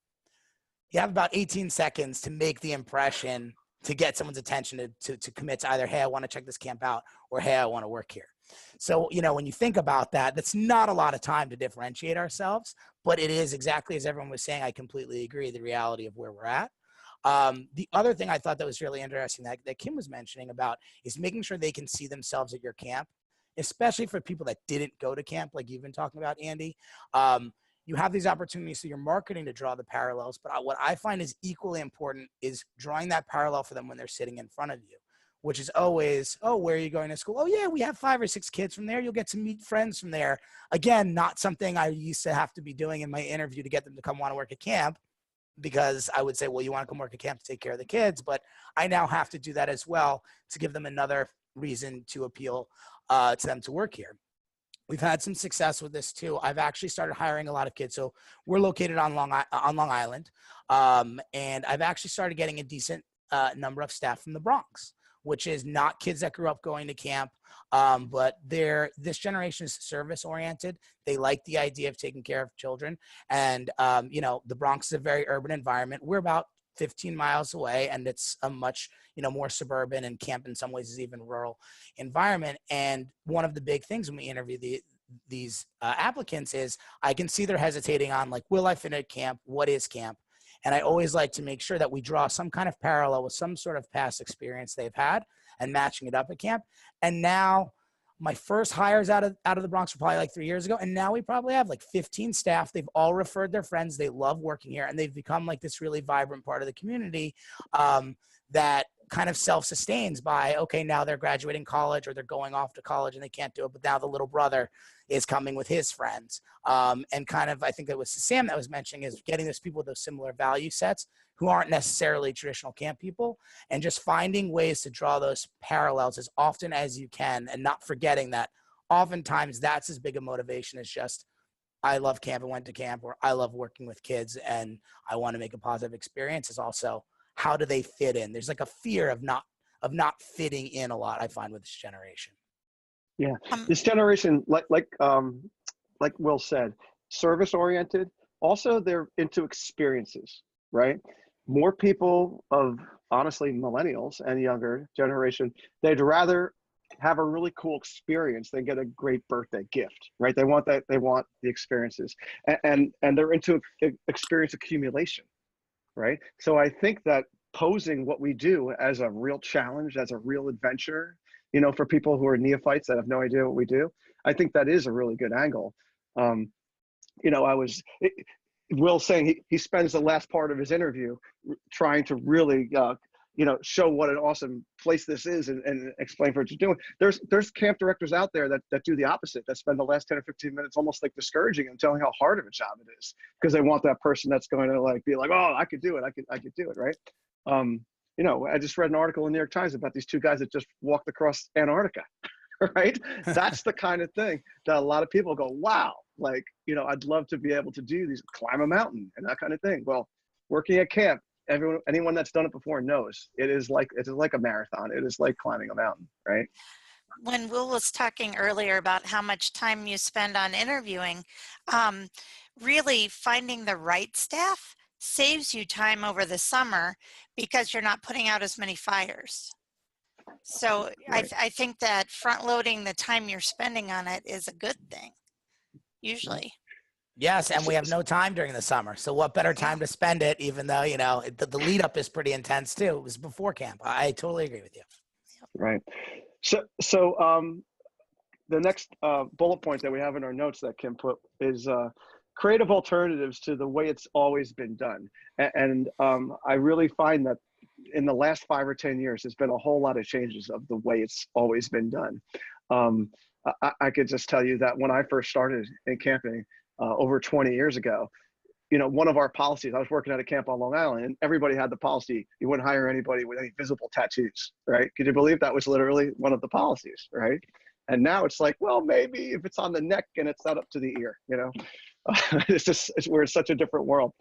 You have about 18 seconds to make the impression, to get someone's attention to commit to either, hey, I want to check this camp out, or hey, I want to work here. So, you know, when you think about that, that's not a lot of time to differentiate ourselves, but it is exactly as everyone was saying. I completely agree, the reality of where we're at. The other thing I thought that was really interesting that Kim was mentioning about is making sure they can see themselves at your camp especially for people that didn't go to camp, like you've been talking about, Andy. You have these opportunities, so you're marketing to draw the parallels. But what I find is equally important is drawing that parallel for them when they're sitting in front of you, which is always, oh, where are you going to school? Oh, yeah, we have 5 or 6 kids from there. You'll get to meet friends from there. Again, not something I used to have to be doing in my interview to get them to come want to work at camp, because I would say, well, you want to come work at camp to take care of the kids. But I now have to do that as well to give them another reason to appeal to them to work here. We've had some success with this too. I've actually started hiring a lot of kids. So we're located on Long Island. And I've actually started getting a decent number of staff from the Bronx, which is not kids that grew up going to camp. But this generation is service oriented. They like the idea of taking care of children. And, you know, the Bronx is a very urban environment. We're about 15 miles away, and it's a much, you know, more suburban, and camp in some ways is even rural environment. And one of the big things when we interview these applicants is I can see they're hesitating on, like, will I fit at camp? What is camp? And I always like to make sure that we draw some kind of parallel with some sort of past experience they've had and matching it up at camp. And now my first hires out of the Bronx were probably like 3 years ago. And now we probably have like 15 staff. They've all referred their friends. They love working here, and they've become like this really vibrant part of the community that kind of self-sustains by, okay, now they're graduating college or they're going off to college and they can't do it, but now the little brother is coming with his friends. And kind of, I think it was Sam that was mentioning, is getting those people with those similar value sets who aren't necessarily traditional camp people, and just finding ways to draw those parallels as often as you can, and not forgetting that oftentimes that's as big a motivation as just, I love camp and went to camp, or I love working with kids and I want to make a positive experience, is also how do they fit in? There's like a fear of not fitting in a lot, I find, with this generation. Yeah, this generation, like Will said, service oriented. Also, they're into experiences, right? More people of, honestly, millennials and younger generation, they'd rather have a really cool experience than get a great birthday gift, right? They want that. They want the experiences, and they're into experience accumulation, right? So I think that posing what we do as a real challenge, as a real adventure, you know, for people who are neophytes that have no idea what we do, I think that is a really good angle. You know, Will saying he spends the last part of his interview trying to really, you know, show what an awesome place this is and explain what you're doing. There's camp directors out there that do the opposite, that spend the last 10 or 15 minutes almost like discouraging and telling how hard of a job it is, because they want that person that's going to like be like, oh, I could do it. I could do it. Right. You know, I just read an article in the New York Times about these 2 guys that just walked across Antarctica. Right. That's the kind of thing that a lot of people go, wow, like, you know, I'd love to be able to do these, climb a mountain and that kind of thing. Well, working at camp, anyone that's done it before knows it is like a marathon. It is like climbing a mountain, right? When Will was talking earlier about how much time you spend on interviewing, really finding the right staff saves you time over the summer because you're not putting out as many fires. So Right. I think that front loading the time you're spending on it is a good thing, usually. Yes, and we have no time during the summer. So what better time to spend it, even though, you know, the lead up is pretty intense too. It was before camp. I totally agree with you. Right. So the next bullet point that we have in our notes that Kim put is creative alternatives to the way it's always been done. And I really find that in the last 5 or 10 years, there's been a whole lot of changes of the way it's always been done. I could just tell you that when I first started in camping over 20 years ago, you know, one of our policies, I was working at a camp on Long Island, and everybody had the policy, you wouldn't hire anybody with any visible tattoos, right? Could you believe that was literally one of the policies, right? And now it's like, well, maybe if it's on the neck and it's not up to the ear, you know, we're in such a different world.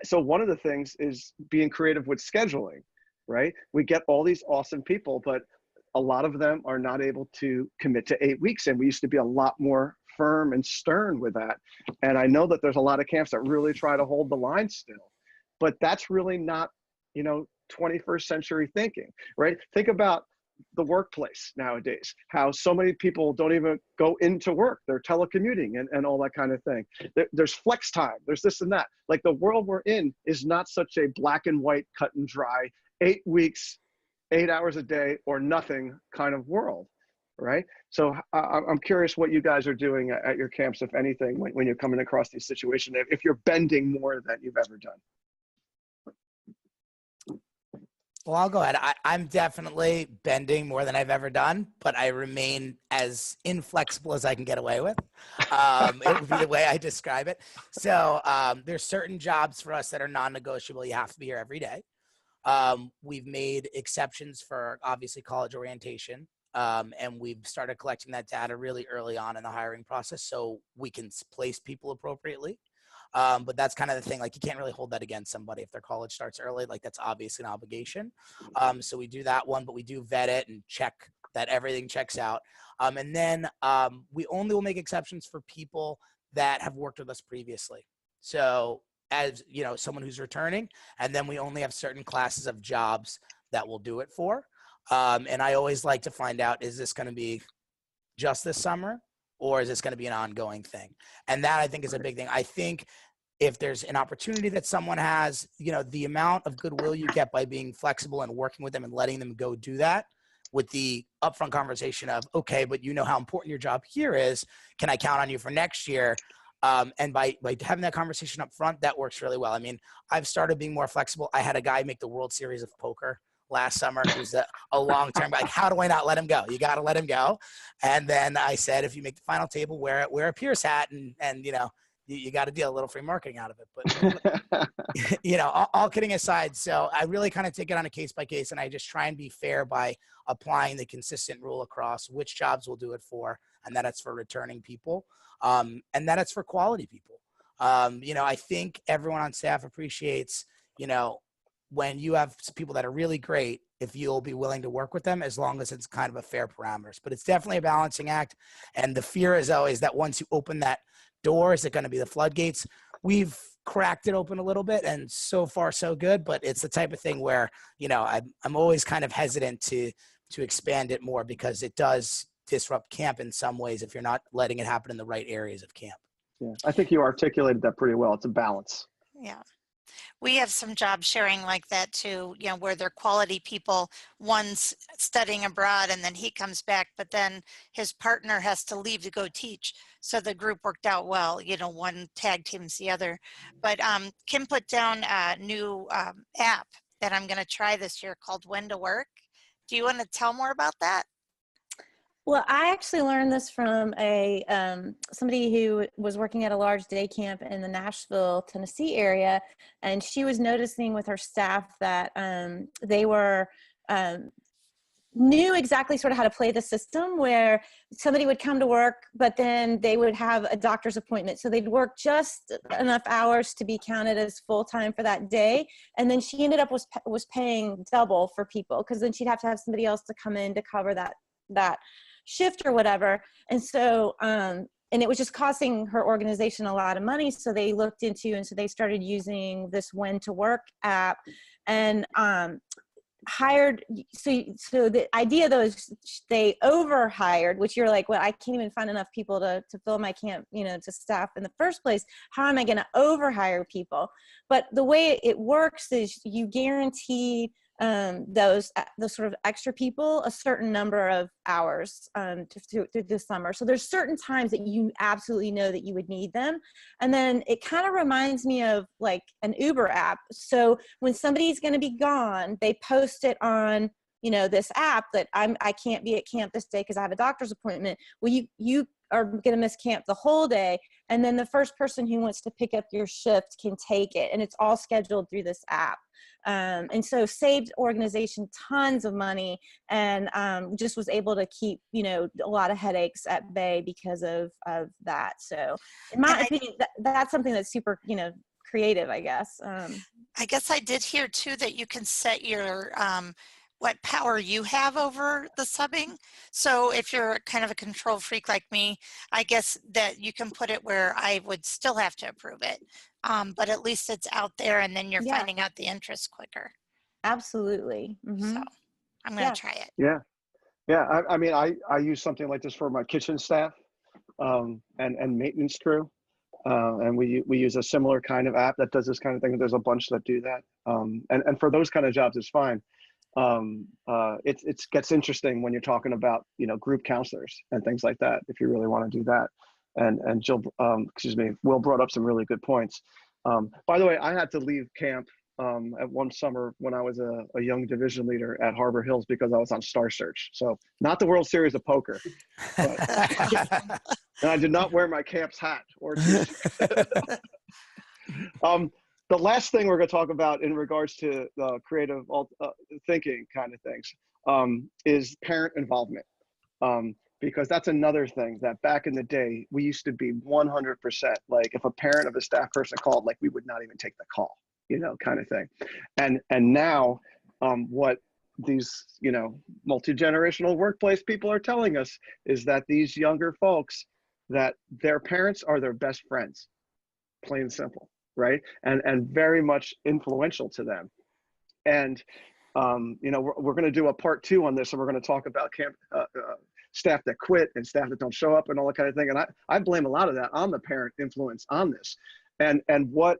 So one of the things is being creative with scheduling, right? We get all these awesome people, but a lot of them are not able to commit to 8 weeks. And we used to be a lot more firm and stern with that. And I know that there's a lot of camps that really try to hold the line still, but that's really not, you know, 21st century thinking, right? Think about the workplace nowadays, how so many people don't even go into work. They're telecommuting and all that kind of thing. There's flex time, there's this and that. Like, the world we're in is not such a black and white, cut and dry, 8 weeks, 8 hours a day or nothing kind of world, right? So I'm curious what you guys are doing at your camps, if anything, when you're coming across these situations, if you're bending more than you've ever done. Well, I'll go ahead. I'm definitely bending more than I've ever done, but I remain as inflexible as I can get away with. It would be the way I describe it. So there's certain jobs for us that are non-negotiable. You have to be here every day. We've made exceptions for obviously college orientation. And we've started collecting that data really early on in the hiring process so we can place people appropriately. But that's kind of the thing, like you can't really hold that against somebody if their college starts early, like that's obviously an obligation. So we do that one, but we do vet it and check that everything checks out. And then we only will make exceptions for people that have worked with us previously. So as you know, someone who's returning, and then we only have certain classes of jobs that we'll do it for. And I always like to find out, is this going to be just this summer? Or is this going to be an ongoing thing? And that I think is a big thing. I think if there's an opportunity that someone has, you know, the amount of goodwill you get by being flexible and working with them and letting them go do that with the upfront conversation of, okay, but you know how important your job here is. Can I count on you for next year? And by having that conversation up front, that works really well. I mean, I've started being more flexible. I had a guy make the World Series of Poker last summer, who's a long-term, like, how do I not let him go? You got to let him go. And then I said, if you make the final table, wear a Pierce hat, and you know, you got to deal a little free marketing out of it. But you know, all kidding aside, so I really kind of take it on a case by case, and I just try and be fair by applying the consistent rule across which jobs we'll do it for, and that it's for returning people, and that it's for quality people. You know, I think everyone on staff appreciates, you know, when you have people that are really great, if you'll be willing to work with them, as long as it's kind of a fair parameters. But it's definitely a balancing act. And the fear is always that once you open that door, is it going to be the floodgates? We've cracked it open a little bit, and so far so good. But it's the type of thing where, you know, I'm always kind of hesitant to expand it more, because it does disrupt camp in some ways if you're not letting it happen in the right areas of camp. Yeah, I think you articulated that pretty well. It's a balance. Yeah. We have some job sharing like that too, you know, where they're quality people. One's studying abroad and then he comes back, but then his partner has to leave to go teach. So the group worked out well, you know, one tag teams the other. But Kim put down a new app that I'm going to try this year called When to Work. Do you want to tell more about that? Well, I actually learned this from somebody who was working at a large day camp in the Nashville, Tennessee area, and she was noticing with her staff that they were knew exactly sort of how to play the system, where somebody would come to work, but then they would have a doctor's appointment. So they'd work just enough hours to be counted as full-time for that day. And then she ended up was paying double for people, because then she'd have to have somebody else to come in to cover that shift or whatever. And so, and it was just costing her organization a lot of money. So they looked into, and so they started using this When to Work app, and hired. So the idea though is they overhired, which you're like, well, I can't even find enough people to fill my camp, you know, to staff in the first place. How am I going to overhire people? But the way it works is you guarantee those sort of extra people a certain number of hours through the summer. So there's certain times that you absolutely know that you would need them. And then it kind of reminds me of like an Uber app. So when somebody's going to be gone, they post it on, you know, this app that I can't be at camp this day because I have a doctor's appointment. Well, you are going to miss camp the whole day. And then the first person who wants to pick up your shift can take it. And it's all scheduled through this app. And so saved organization tons of money, and just was able to keep, you know, a lot of headaches at bay because of that. So in my opinion, that's something that's super, you know, creative, I guess. I guess I did hear too that you can set your what power you have over the subbing. So if you're kind of a control freak like me, I guess that you can put it where I would still have to approve it. But at least it's out there, and then you're finding out the interest quicker. Absolutely. Mm-hmm. So I'm going to try it. Yeah. Yeah. I mean, I use something like this for my kitchen staff and maintenance crew. And we use a similar kind of app that does this kind of thing. There's a bunch that do that. And for those kind of jobs, it's fine. it gets interesting when you're talking about, you know, group counselors and things like that, if you really want to do that. And Jill, excuse me, Will brought up some really good points. By the way, I had to leave camp at one summer when I was a young division leader at Harbor Hills because I was on Star Search. So not the World Series of Poker, but and I did not wear my camp's hat or t-shirt. The last thing we're going to talk about in regards to creative thinking kind of things is parent involvement. Because that's another thing that back in the day, we used to be 100%, like if a parent of a staff person called, like we would not even take the call, you know, kind of thing. And now what these, you know, multi-generational workplace people are telling us is that these younger folks, that their parents are their best friends, plain and simple, right? And very much influential to them. And, you know, we're going to do a part 2 on this, and we're going to talk about camp staff that quit and staff that don't show up and all that kind of thing. And I blame a lot of that on the parent influence on this. And what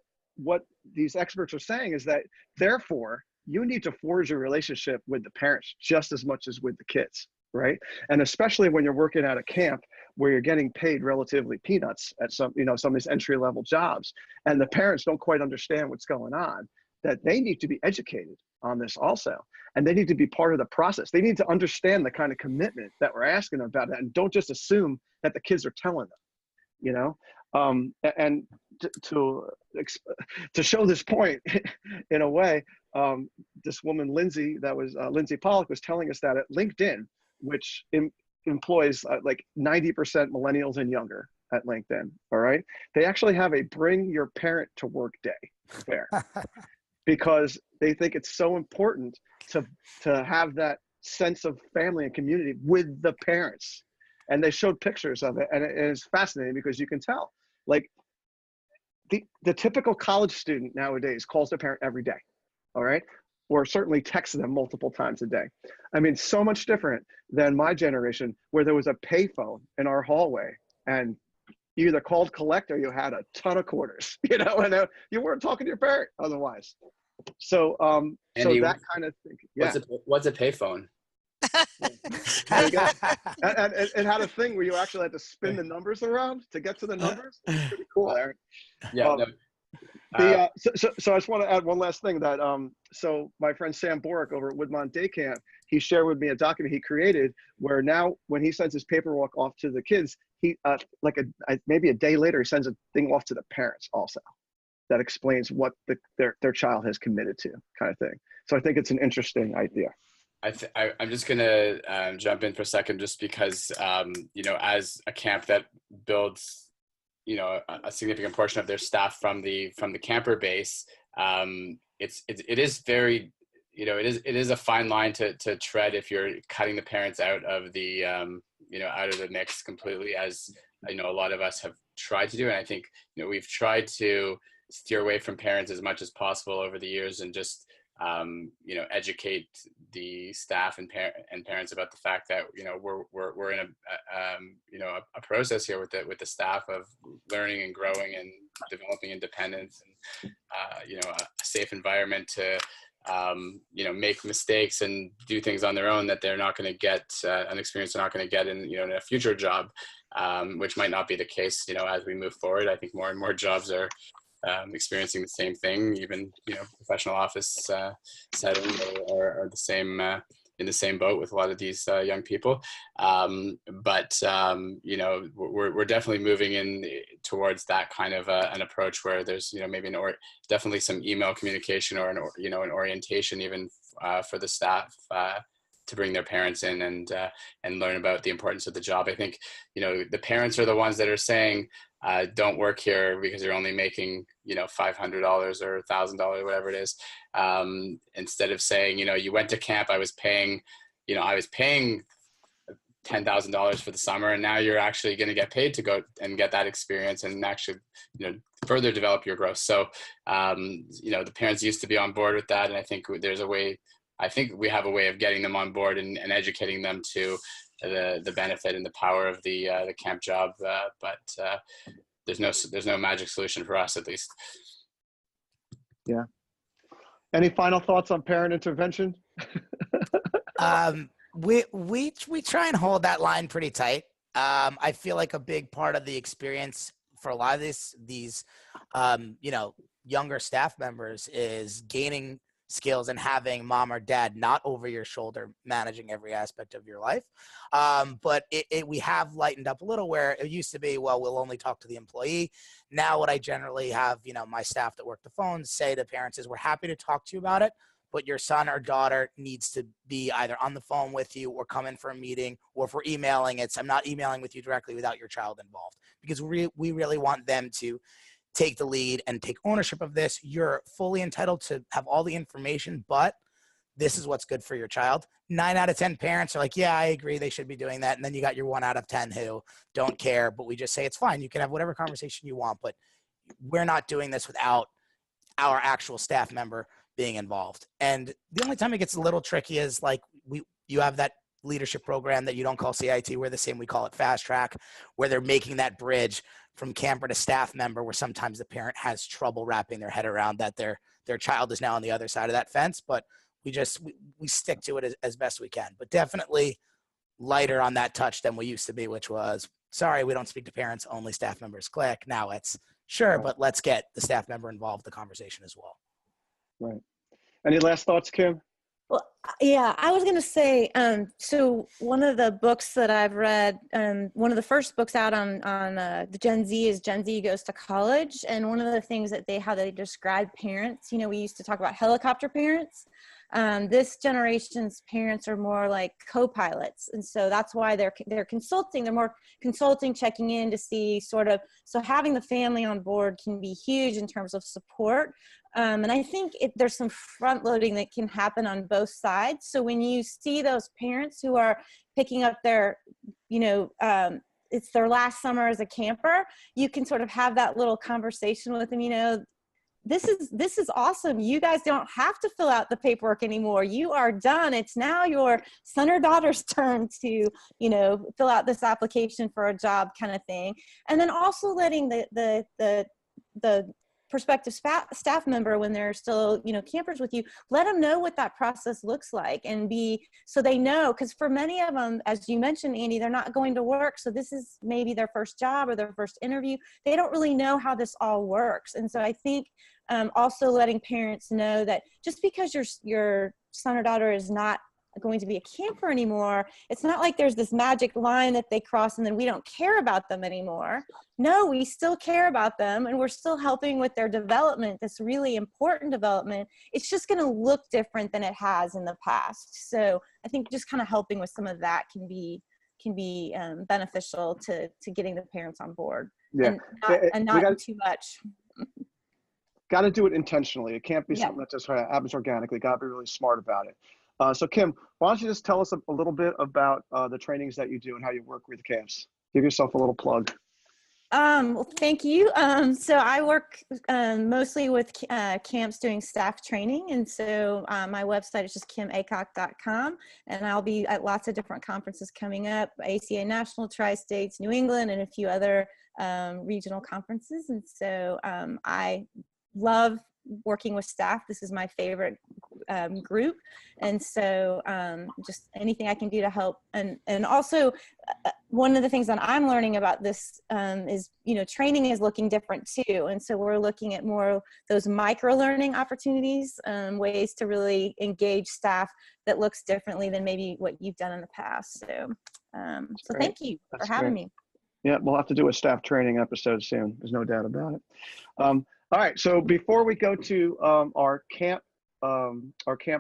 these experts are saying is that, therefore, you need to forge a relationship with the parents just as much as with the kids, right? And especially when you're working at a camp where you're getting paid relatively peanuts at some, you know, some of these entry-level jobs, and the parents don't quite understand what's going on, that they need to be educated on this also. And they need to be part of the process. They need to understand the kind of commitment that we're asking about that, and don't just assume that the kids are telling them, you know? And to show this point in a way, this woman, Lindsay Pollock, was telling us that at LinkedIn, which employs like 90% millennials and younger at LinkedIn, all right? They actually have a bring your parent to work day there because they think it's so important to have that sense of family and community with the parents. And they showed pictures of it, and it is fascinating because you can tell, like, the typical college student nowadays calls their parent every day, all right? Or certainly texts them multiple times a day. I mean, so much different than my generation, where there was a payphone in our hallway, and you either called collect or you had a ton of quarters, you know, and you weren't talking to your parent otherwise. So, Andy, so that kind of thing. Yeah. What's a payphone? There you go. And it had a thing where you actually had to spin the numbers around to get to the numbers. It's pretty cool, Ehren. Yeah. So I just want to add one last thing that so my friend Sam Boric over at Woodmont Day Camp, he shared with me a document he created where now when he sends his paperwork off to the kids, he maybe a day later he sends a thing off to the parents also that explains what their child has committed to, kind of thing. So I think it's an interesting idea. I'm just gonna jump in for a second, just because you know, as a camp that builds, you know, a significant portion of their staff from the camper base, it is very, you know, it is a fine line to tread if you're cutting the parents out of the you know, out of the mix completely, as I know a lot of us have tried to do. And I think, you know, we've tried to steer away from parents as much as possible over the years, and just you know, educate the staff and parents about the fact that, you know, we're in a you know, a process here with the staff of learning and growing and developing independence, and you know, a safe environment to you know, make mistakes and do things on their own that they're not going to get an experience they're not going to get in, you know, in a future job, which might not be the case, you know, as we move forward. I think more and more jobs are experiencing the same thing. Even, you know, professional office settings are the same, in the same boat with a lot of these young people. But you know, we're definitely moving in towards that kind of an approach where there's, you know, maybe definitely some email communication or you know, an orientation even for the staff to bring their parents in and learn about the importance of the job. I think, you know, the parents are the ones that are saying, don't work here because you're only making, you know, $500 or $1,000, whatever it is. Instead of saying, you know, you went to camp, I was paying $10,000 for the summer, and now you're actually going to get paid to go and get that experience and actually, you know, further develop your growth. So, you know, the parents used to be on board with that. And I think we have a way of getting them on board and educating them to the benefit and the power of the camp job, but there's no magic solution for us, at least. Yeah. Any final thoughts on parent intervention? We try and hold that line pretty tight. I feel like a big part of the experience for a lot of these younger staff members is gaining skills and having mom or dad not over your shoulder managing every aspect of your life. But we have lightened up a little, where it used to be, well, we'll only talk to the employee. Now what I generally have, my staff that work the phones say to parents is, we're happy to talk to you about it, but your son or daughter needs to be either on the phone with you or come in for a meeting, or if we're emailing, I'm not emailing with you directly without your child involved, because we really want them to take the lead and take ownership of this. You're fully entitled to have all the information, but this is what's good for your child. 9 out of 10 parents are like, yeah, I agree, they should be doing that. And then you got your 1 out of 10 who don't care, but we just say, it's fine. You can have whatever conversation you want, but we're not doing this without our actual staff member being involved. And the only time it gets a little tricky is like, you have that leadership program that you don't call CIT, we're the same, we call it fast track, where they're making that bridge from camper to staff member, where sometimes the parent has trouble wrapping their head around that their child is now on the other side of that fence. But we stick to it as best we can, but definitely lighter on that touch than we used to be, which was, sorry, we don't speak to parents, only staff members, click. Now it's, sure, but let's get the staff member involved in the conversation as well. Right. Any last thoughts, Kim? Well, yeah, I was going to say, so one of the books that I've read, one of the first books out on the Gen Z is Gen Z Goes to College. And one of the things that how they describe parents, we used to talk about helicopter parents. This generation's parents are more like co-pilots. And so that's why they're consulting, they're more consulting, checking in to see so having the family on board can be huge in terms of support. And I think there's some front loading that can happen on both sides. So when you see those parents who are picking up their, it's their last summer as a camper, you can sort of have that little conversation with them, this is awesome. You guys don't have to fill out the paperwork anymore. You are done. It's now your son or daughter's turn to, fill out this application for a job kind of thing. And then also letting the prospective staff member, when they're still, campers with you, let them know what that process looks like, and so they know, because for many of them, as you mentioned, Andy, they're not going to work. So this is maybe their first job or their first interview. They don't really know how this all works. And so I think also letting parents know that just because your son or daughter is not going to be a camper anymore, it's not like there's this magic line that they cross and then we don't care about them anymore. No, we still care about them, and we're still helping with their development, this really important development. It's just going to look different than it has in the past. So I think just kind of helping with some of that can be beneficial to getting the parents on board. Yeah. and not too much. Got to do it intentionally. It can't be something that just happens organically. Got to be really smart about it. So Kim, why don't you just tell us a little bit about the trainings that you do and how you work with camps? Give yourself a little plug. Well, thank you. So I work mostly with camps doing staff training. And so my website is just kimaycock.com. And I'll be at lots of different conferences coming up, ACA National, Tri-States, New England, and a few other regional conferences. And so I love working with staff. This is my favorite group. And so just anything I can do to help. And also one of the things that I'm learning about this is, training is looking different too. And so we're looking at more those micro learning opportunities, ways to really engage staff that looks differently than maybe what you've done in the past. So, thank you for having me. Yeah, we'll have to do a staff training episode soon. There's no doubt about it. All right, so before we go to our camp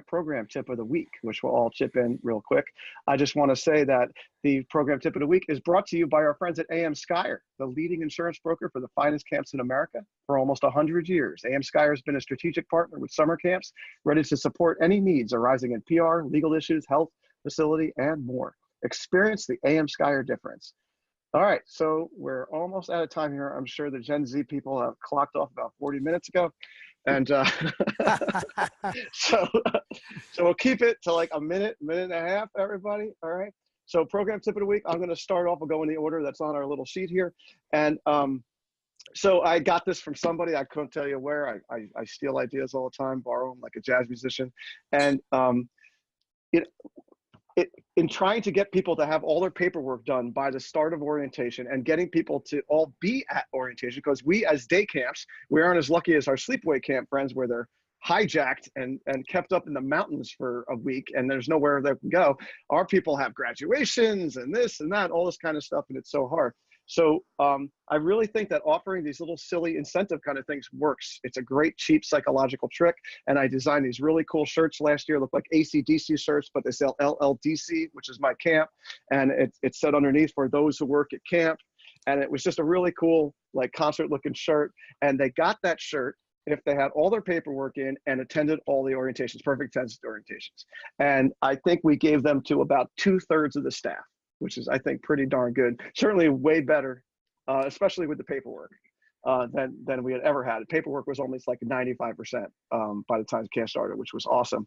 program tip of the week, which we'll all chip in real quick, I just want to say that the program tip of the week is brought to you by our friends at AM Skyer, the leading insurance broker for the finest camps in America for almost 100 years. AM Skyer has been a strategic partner with summer camps, ready to support any needs arising in PR, legal issues, health, facility, and more. Experience the AM Skyer difference. All right, so we're almost out of time here. I'm sure the Gen Z people have clocked off about 40 minutes ago. And so we'll keep it to like a minute and a half, everybody. All right. So program tip of the week, I'm going to start off. We'll go in the order that's on our little sheet here. And so I got this from somebody. I couldn't tell you where. I steal ideas all the time, borrow them like a jazz musician. And it, in trying to get people to have all their paperwork done by the start of orientation and getting people to all be at orientation, because we as day camps, we aren't as lucky as our sleepaway camp friends where they're hijacked and kept up in the mountains for a week and there's nowhere they can go. Our people have graduations and this and that, all this kind of stuff, and it's so hard. So I really think that offering these little silly incentive kind of things works. It's a great, cheap psychological trick. And I designed these really cool shirts last year, look like AC/DC shirts, but they sell LLDC, which is my camp. And it's said underneath, for those who work at camp. And it was just a really cool, like, concert looking shirt. And they got that shirt if they had all their paperwork in and attended all the orientations, perfect attendance orientations. And I think we gave them to about 2/3 of the staff, which is, I think, pretty darn good. Certainly way better, especially with the paperwork, than we had ever had. Paperwork was almost like 95% by the time camp started, which was awesome.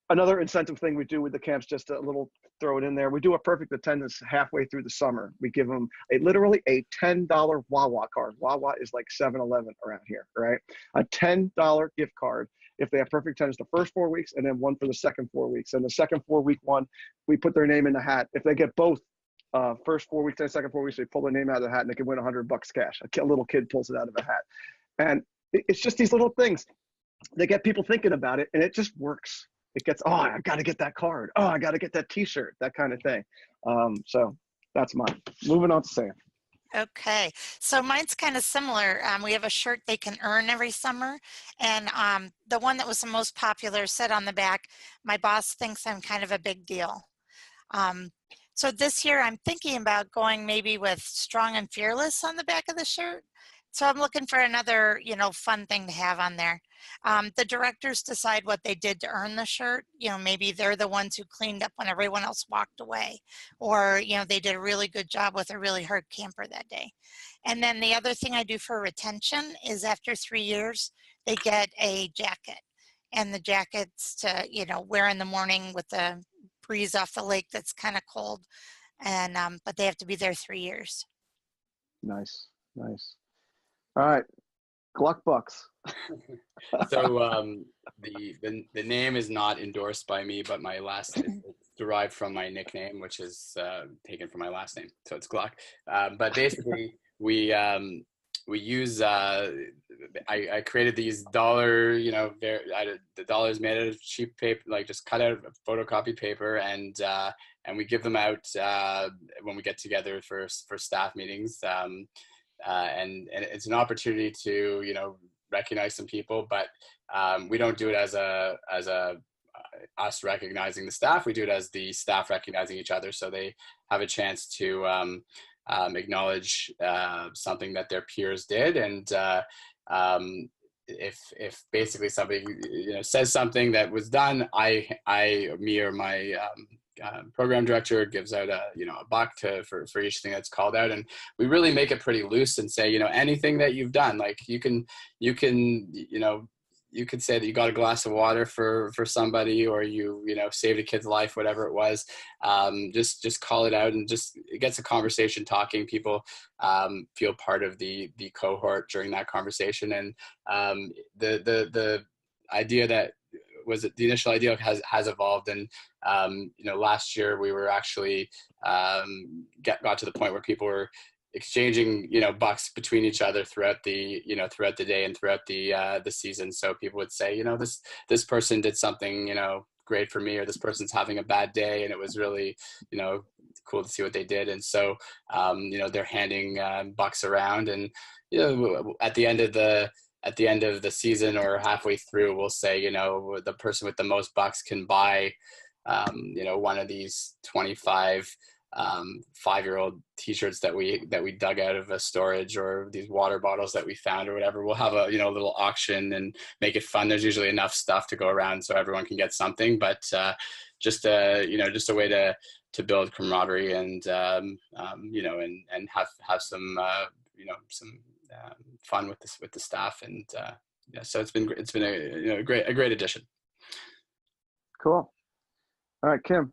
Another incentive thing we do with the camps, just a little, throw it in there, we do a perfect attendance halfway through the summer. We give them literally a $10 Wawa card. Wawa is like 7-Eleven around here, right? A $10 gift card if they have perfect attendance the first 4 weeks, and then one for the second 4 weeks. And the second 4-week one, we put their name in the hat. If they get both first 4 weeks and second 4 weeks, they pull their name out of the hat and they can win $100 cash. A little kid pulls it out of a hat. And it's just these little things. They get people thinking about it, and it just works. It gets, oh, I got to get that card. Oh, I got to get that T-shirt, that kind of thing. So that's mine. Moving on to Sam. Okay, so mine's kind of similar. We have a shirt they can earn every summer, and the one that was the most popular said on the back, "My boss thinks I'm kind of a big deal." So this year I'm thinking about going maybe with "Strong and Fearless" on the back of the shirt. So I'm looking for another, fun thing to have on there. The directors decide what they did to earn the shirt. Maybe they're the ones who cleaned up when everyone else walked away, or, they did a really good job with a really hard camper that day. And then the other thing I do for retention is after 3 years, they get a jacket, and the jacket's to, wear in the morning with the breeze off the lake that's kind of cold. And, but they have to be there 3 years. Nice, nice. All right, Gluck Bucks. So the name is not endorsed by me, but my last is derived from my nickname, which is taken from my last name. So it's Gluck. But basically, we use I created these dollar, the dollars made out of cheap paper, like just cut out of photocopy paper, and we give them out when we get together for staff meetings. And it's an opportunity to recognize some people, but we don't do it as us recognizing the staff. We do it as the staff recognizing each other, so they have a chance to acknowledge something that their peers did. And if basically somebody says something that was done, me or my program director gives out a buck for each thing that's called out, and we really make it pretty loose and say anything that you've done, like you can you could say that you got a glass of water for somebody, or you saved a kid's life, whatever it was. Just call it out, and just it gets a conversation talking. People feel part of the cohort during that conversation, and the idea that was the initial idea has evolved. And last year we were actually got to the point where people were exchanging bucks between each other throughout the day and throughout the season. So people would say this person did something great for me, or this person's having a bad day, and it was really cool to see what they did. And so they're handing bucks around, and at the end of the season or halfway through, we'll say, the person with the most bucks can buy, one of these 25 5-year-old t-shirts that we dug out of a storage, or these water bottles that we found, or whatever. We'll have a little auction and make it fun. There's usually enough stuff to go around so everyone can get something, but just a way to build camaraderie and and have some some fun with the staff. And so it's been a great addition. Cool. All right, Kim.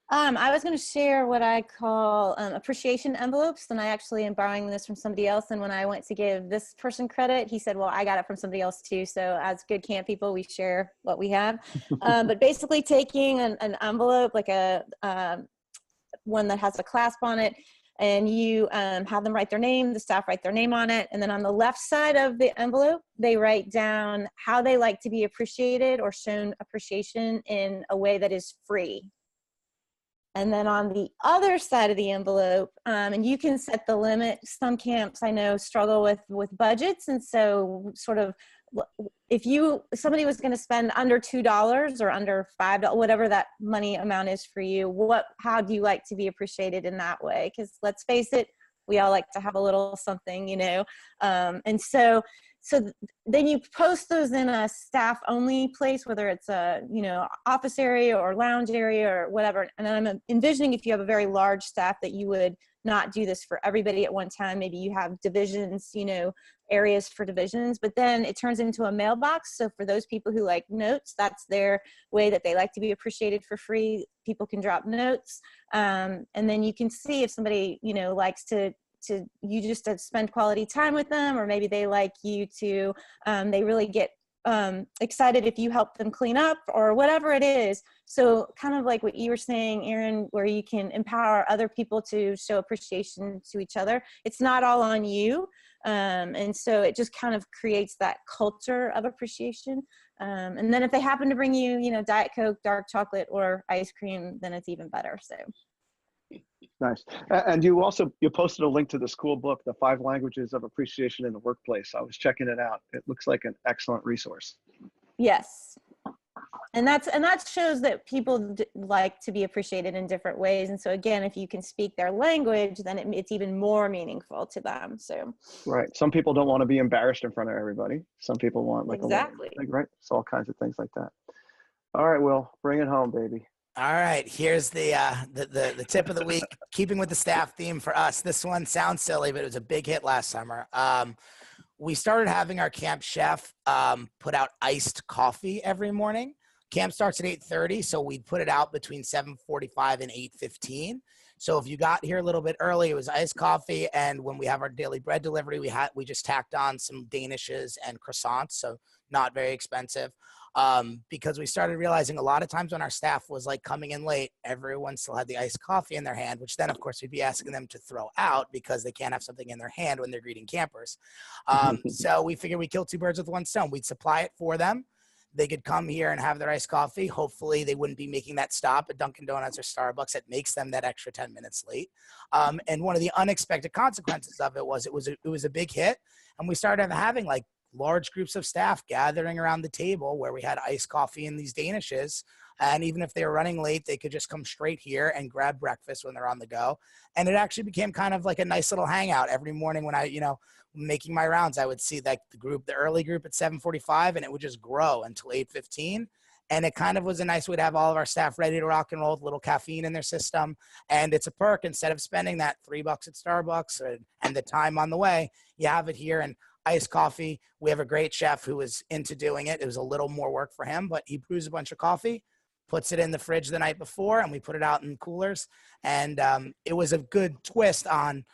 I was going to share what I call appreciation envelopes, and I actually am borrowing this from somebody else. And when I went to give this person credit, he said, well, I got it from somebody else too. So as good camp people, we share what we have. But basically taking an envelope, like a one that has a clasp on it, and you have them write their name, the staff write their name on it. And then on the left side of the envelope, they write down how they like to be appreciated or shown appreciation in a way that is free. And then on the other side of the envelope, and you can set the limit. Some camps I know struggle with budgets. And so sort of, if somebody was going to spend under $2 or under $5, whatever that money amount is for you, how do you like to be appreciated in that way? Because let's face it, we all like to have a little something, you know? And so then you post those in a staff only place, whether it's a, you know, office area or lounge area or whatever. And I'm envisioning if you have a very large staff that you would not do this for everybody at one time. Maybe you have divisions, you know, areas for divisions, but then it turns into a mailbox. So for those people who like notes, that's their way that they like to be appreciated for free. People can drop notes. And then you can see if somebody, you know, likes to you just to spend quality time with them, or maybe they like you to, they really get excited if you help them clean up or whatever it is. So kind of like what you were saying, Ehren, where you can empower other people to show appreciation to each other. It's not all on you. And so it just kind of creates that culture of appreciation. And then if they happen to bring you, you know, Diet Coke, dark chocolate, or ice cream, then it's even better. So. Nice. And you posted a link to this cool book, The 5 Languages of Appreciation in the Workplace. I was checking it out. It looks like an excellent resource. Yes. And that shows that people like to be appreciated in different ways. And so again, if you can speak their language, then it's even more meaningful to them. So right. Some people don't want to be embarrassed in front of everybody. Some people want like exactly. Right. So all kinds of things like that. All right, Will, bring it home, baby. All right, here's the tip of the week. Keeping with the staff theme for us, this one sounds silly, but it was a big hit last summer. We started having our camp chef put out iced coffee every morning. Camp starts at 8:30, so we'd put it out between 7:45 and 8:15. So if you got here a little bit early, it was iced coffee, and when we have our daily bread delivery, we just tacked on some danishes and croissants, so not very expensive. Because we started realizing a lot of times when our staff was like coming in late, everyone still had the iced coffee in their hand, which then of course we'd be asking them to throw out because they can't have something in their hand when they're greeting campers. So we figured we'd kill 2 birds with 1 stone. We'd supply it for them. They could come here and have their iced coffee. Hopefully they wouldn't be making that stop at Dunkin' Donuts or Starbucks that makes them that extra 10 minutes late. And one of the unexpected consequences of it was it was a big hit. And we started having like large groups of staff gathering around the table where we had iced coffee and these danishes. And even if they were running late, they could just come straight here and grab breakfast when they're on the go. And it actually became kind of like a nice little hangout every morning when I, you know, making my rounds, I would see like the early group at 7:45, and it would just grow until 8:15. And it kind of was a nice way to have all of our staff ready to rock and roll with a little caffeine in their system. And it's a perk. Instead of spending that $3 at Starbucks and the time on the way, you have it here. And iced coffee. We have a great chef who was into doing it. It was a little more work for him, but he brews a bunch of coffee, puts it in the fridge the night before, and we put it out in coolers. And it was a good twist on,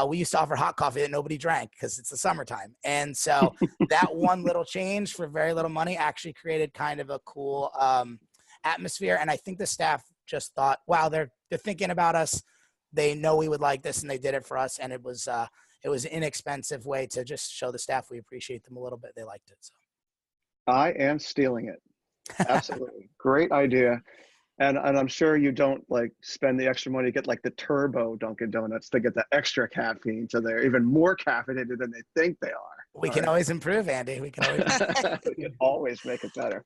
we used to offer hot coffee that nobody drank because it's the summertime. And so that one little change for very little money actually created kind of a cool atmosphere. And I think the staff just thought, wow, they're thinking about us. They know we would like this, and they did it for us. And it was an inexpensive way to just show the staff we appreciate them a little bit. They liked it. So I am stealing it. Absolutely. Great idea. And I'm sure you don't like spend the extra money to get like the turbo Dunkin' Donuts to get the extra caffeine, so they're even more caffeinated than they think they are. We can always improve, Andy. We can always make it better.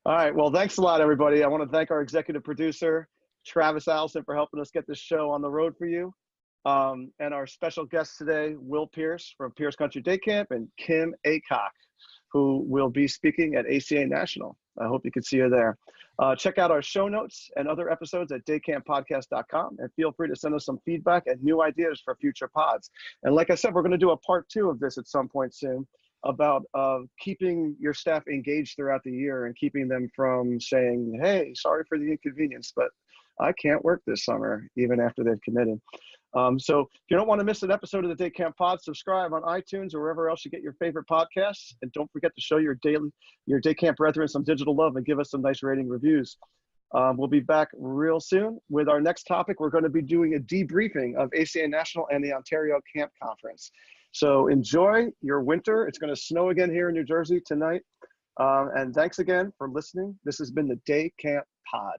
All right. Well, thanks a lot, everybody. I want to thank our executive producer, Travis Allison, for helping us get this show on the road for you. And our special guests today, Will Pierce from Pierce Country Day Camp and Kim Aycock, who will be speaking at ACA National. I hope you can see her there. Check out our show notes and other episodes at daycamppodcast.com, and feel free to send us some feedback and new ideas for future pods. And like I said, we're going to do a part 2 of this at some point soon. about keeping your staff engaged throughout the year and keeping them from saying, hey, sorry for the inconvenience, but I can't work this summer, even after they've committed. So if you don't want to miss an episode of the Day Camp Pod, subscribe on iTunes or wherever else you get your favorite podcasts. And don't forget to show your Day Camp brethren some digital love and give us some nice rating reviews. We'll be back real soon with our next topic. We're going to be doing a debriefing of ACA National and the Ontario Camp Conference. So enjoy your winter. It's going to snow again here in New Jersey tonight. And thanks again for listening. This has been the Day Camp Pod.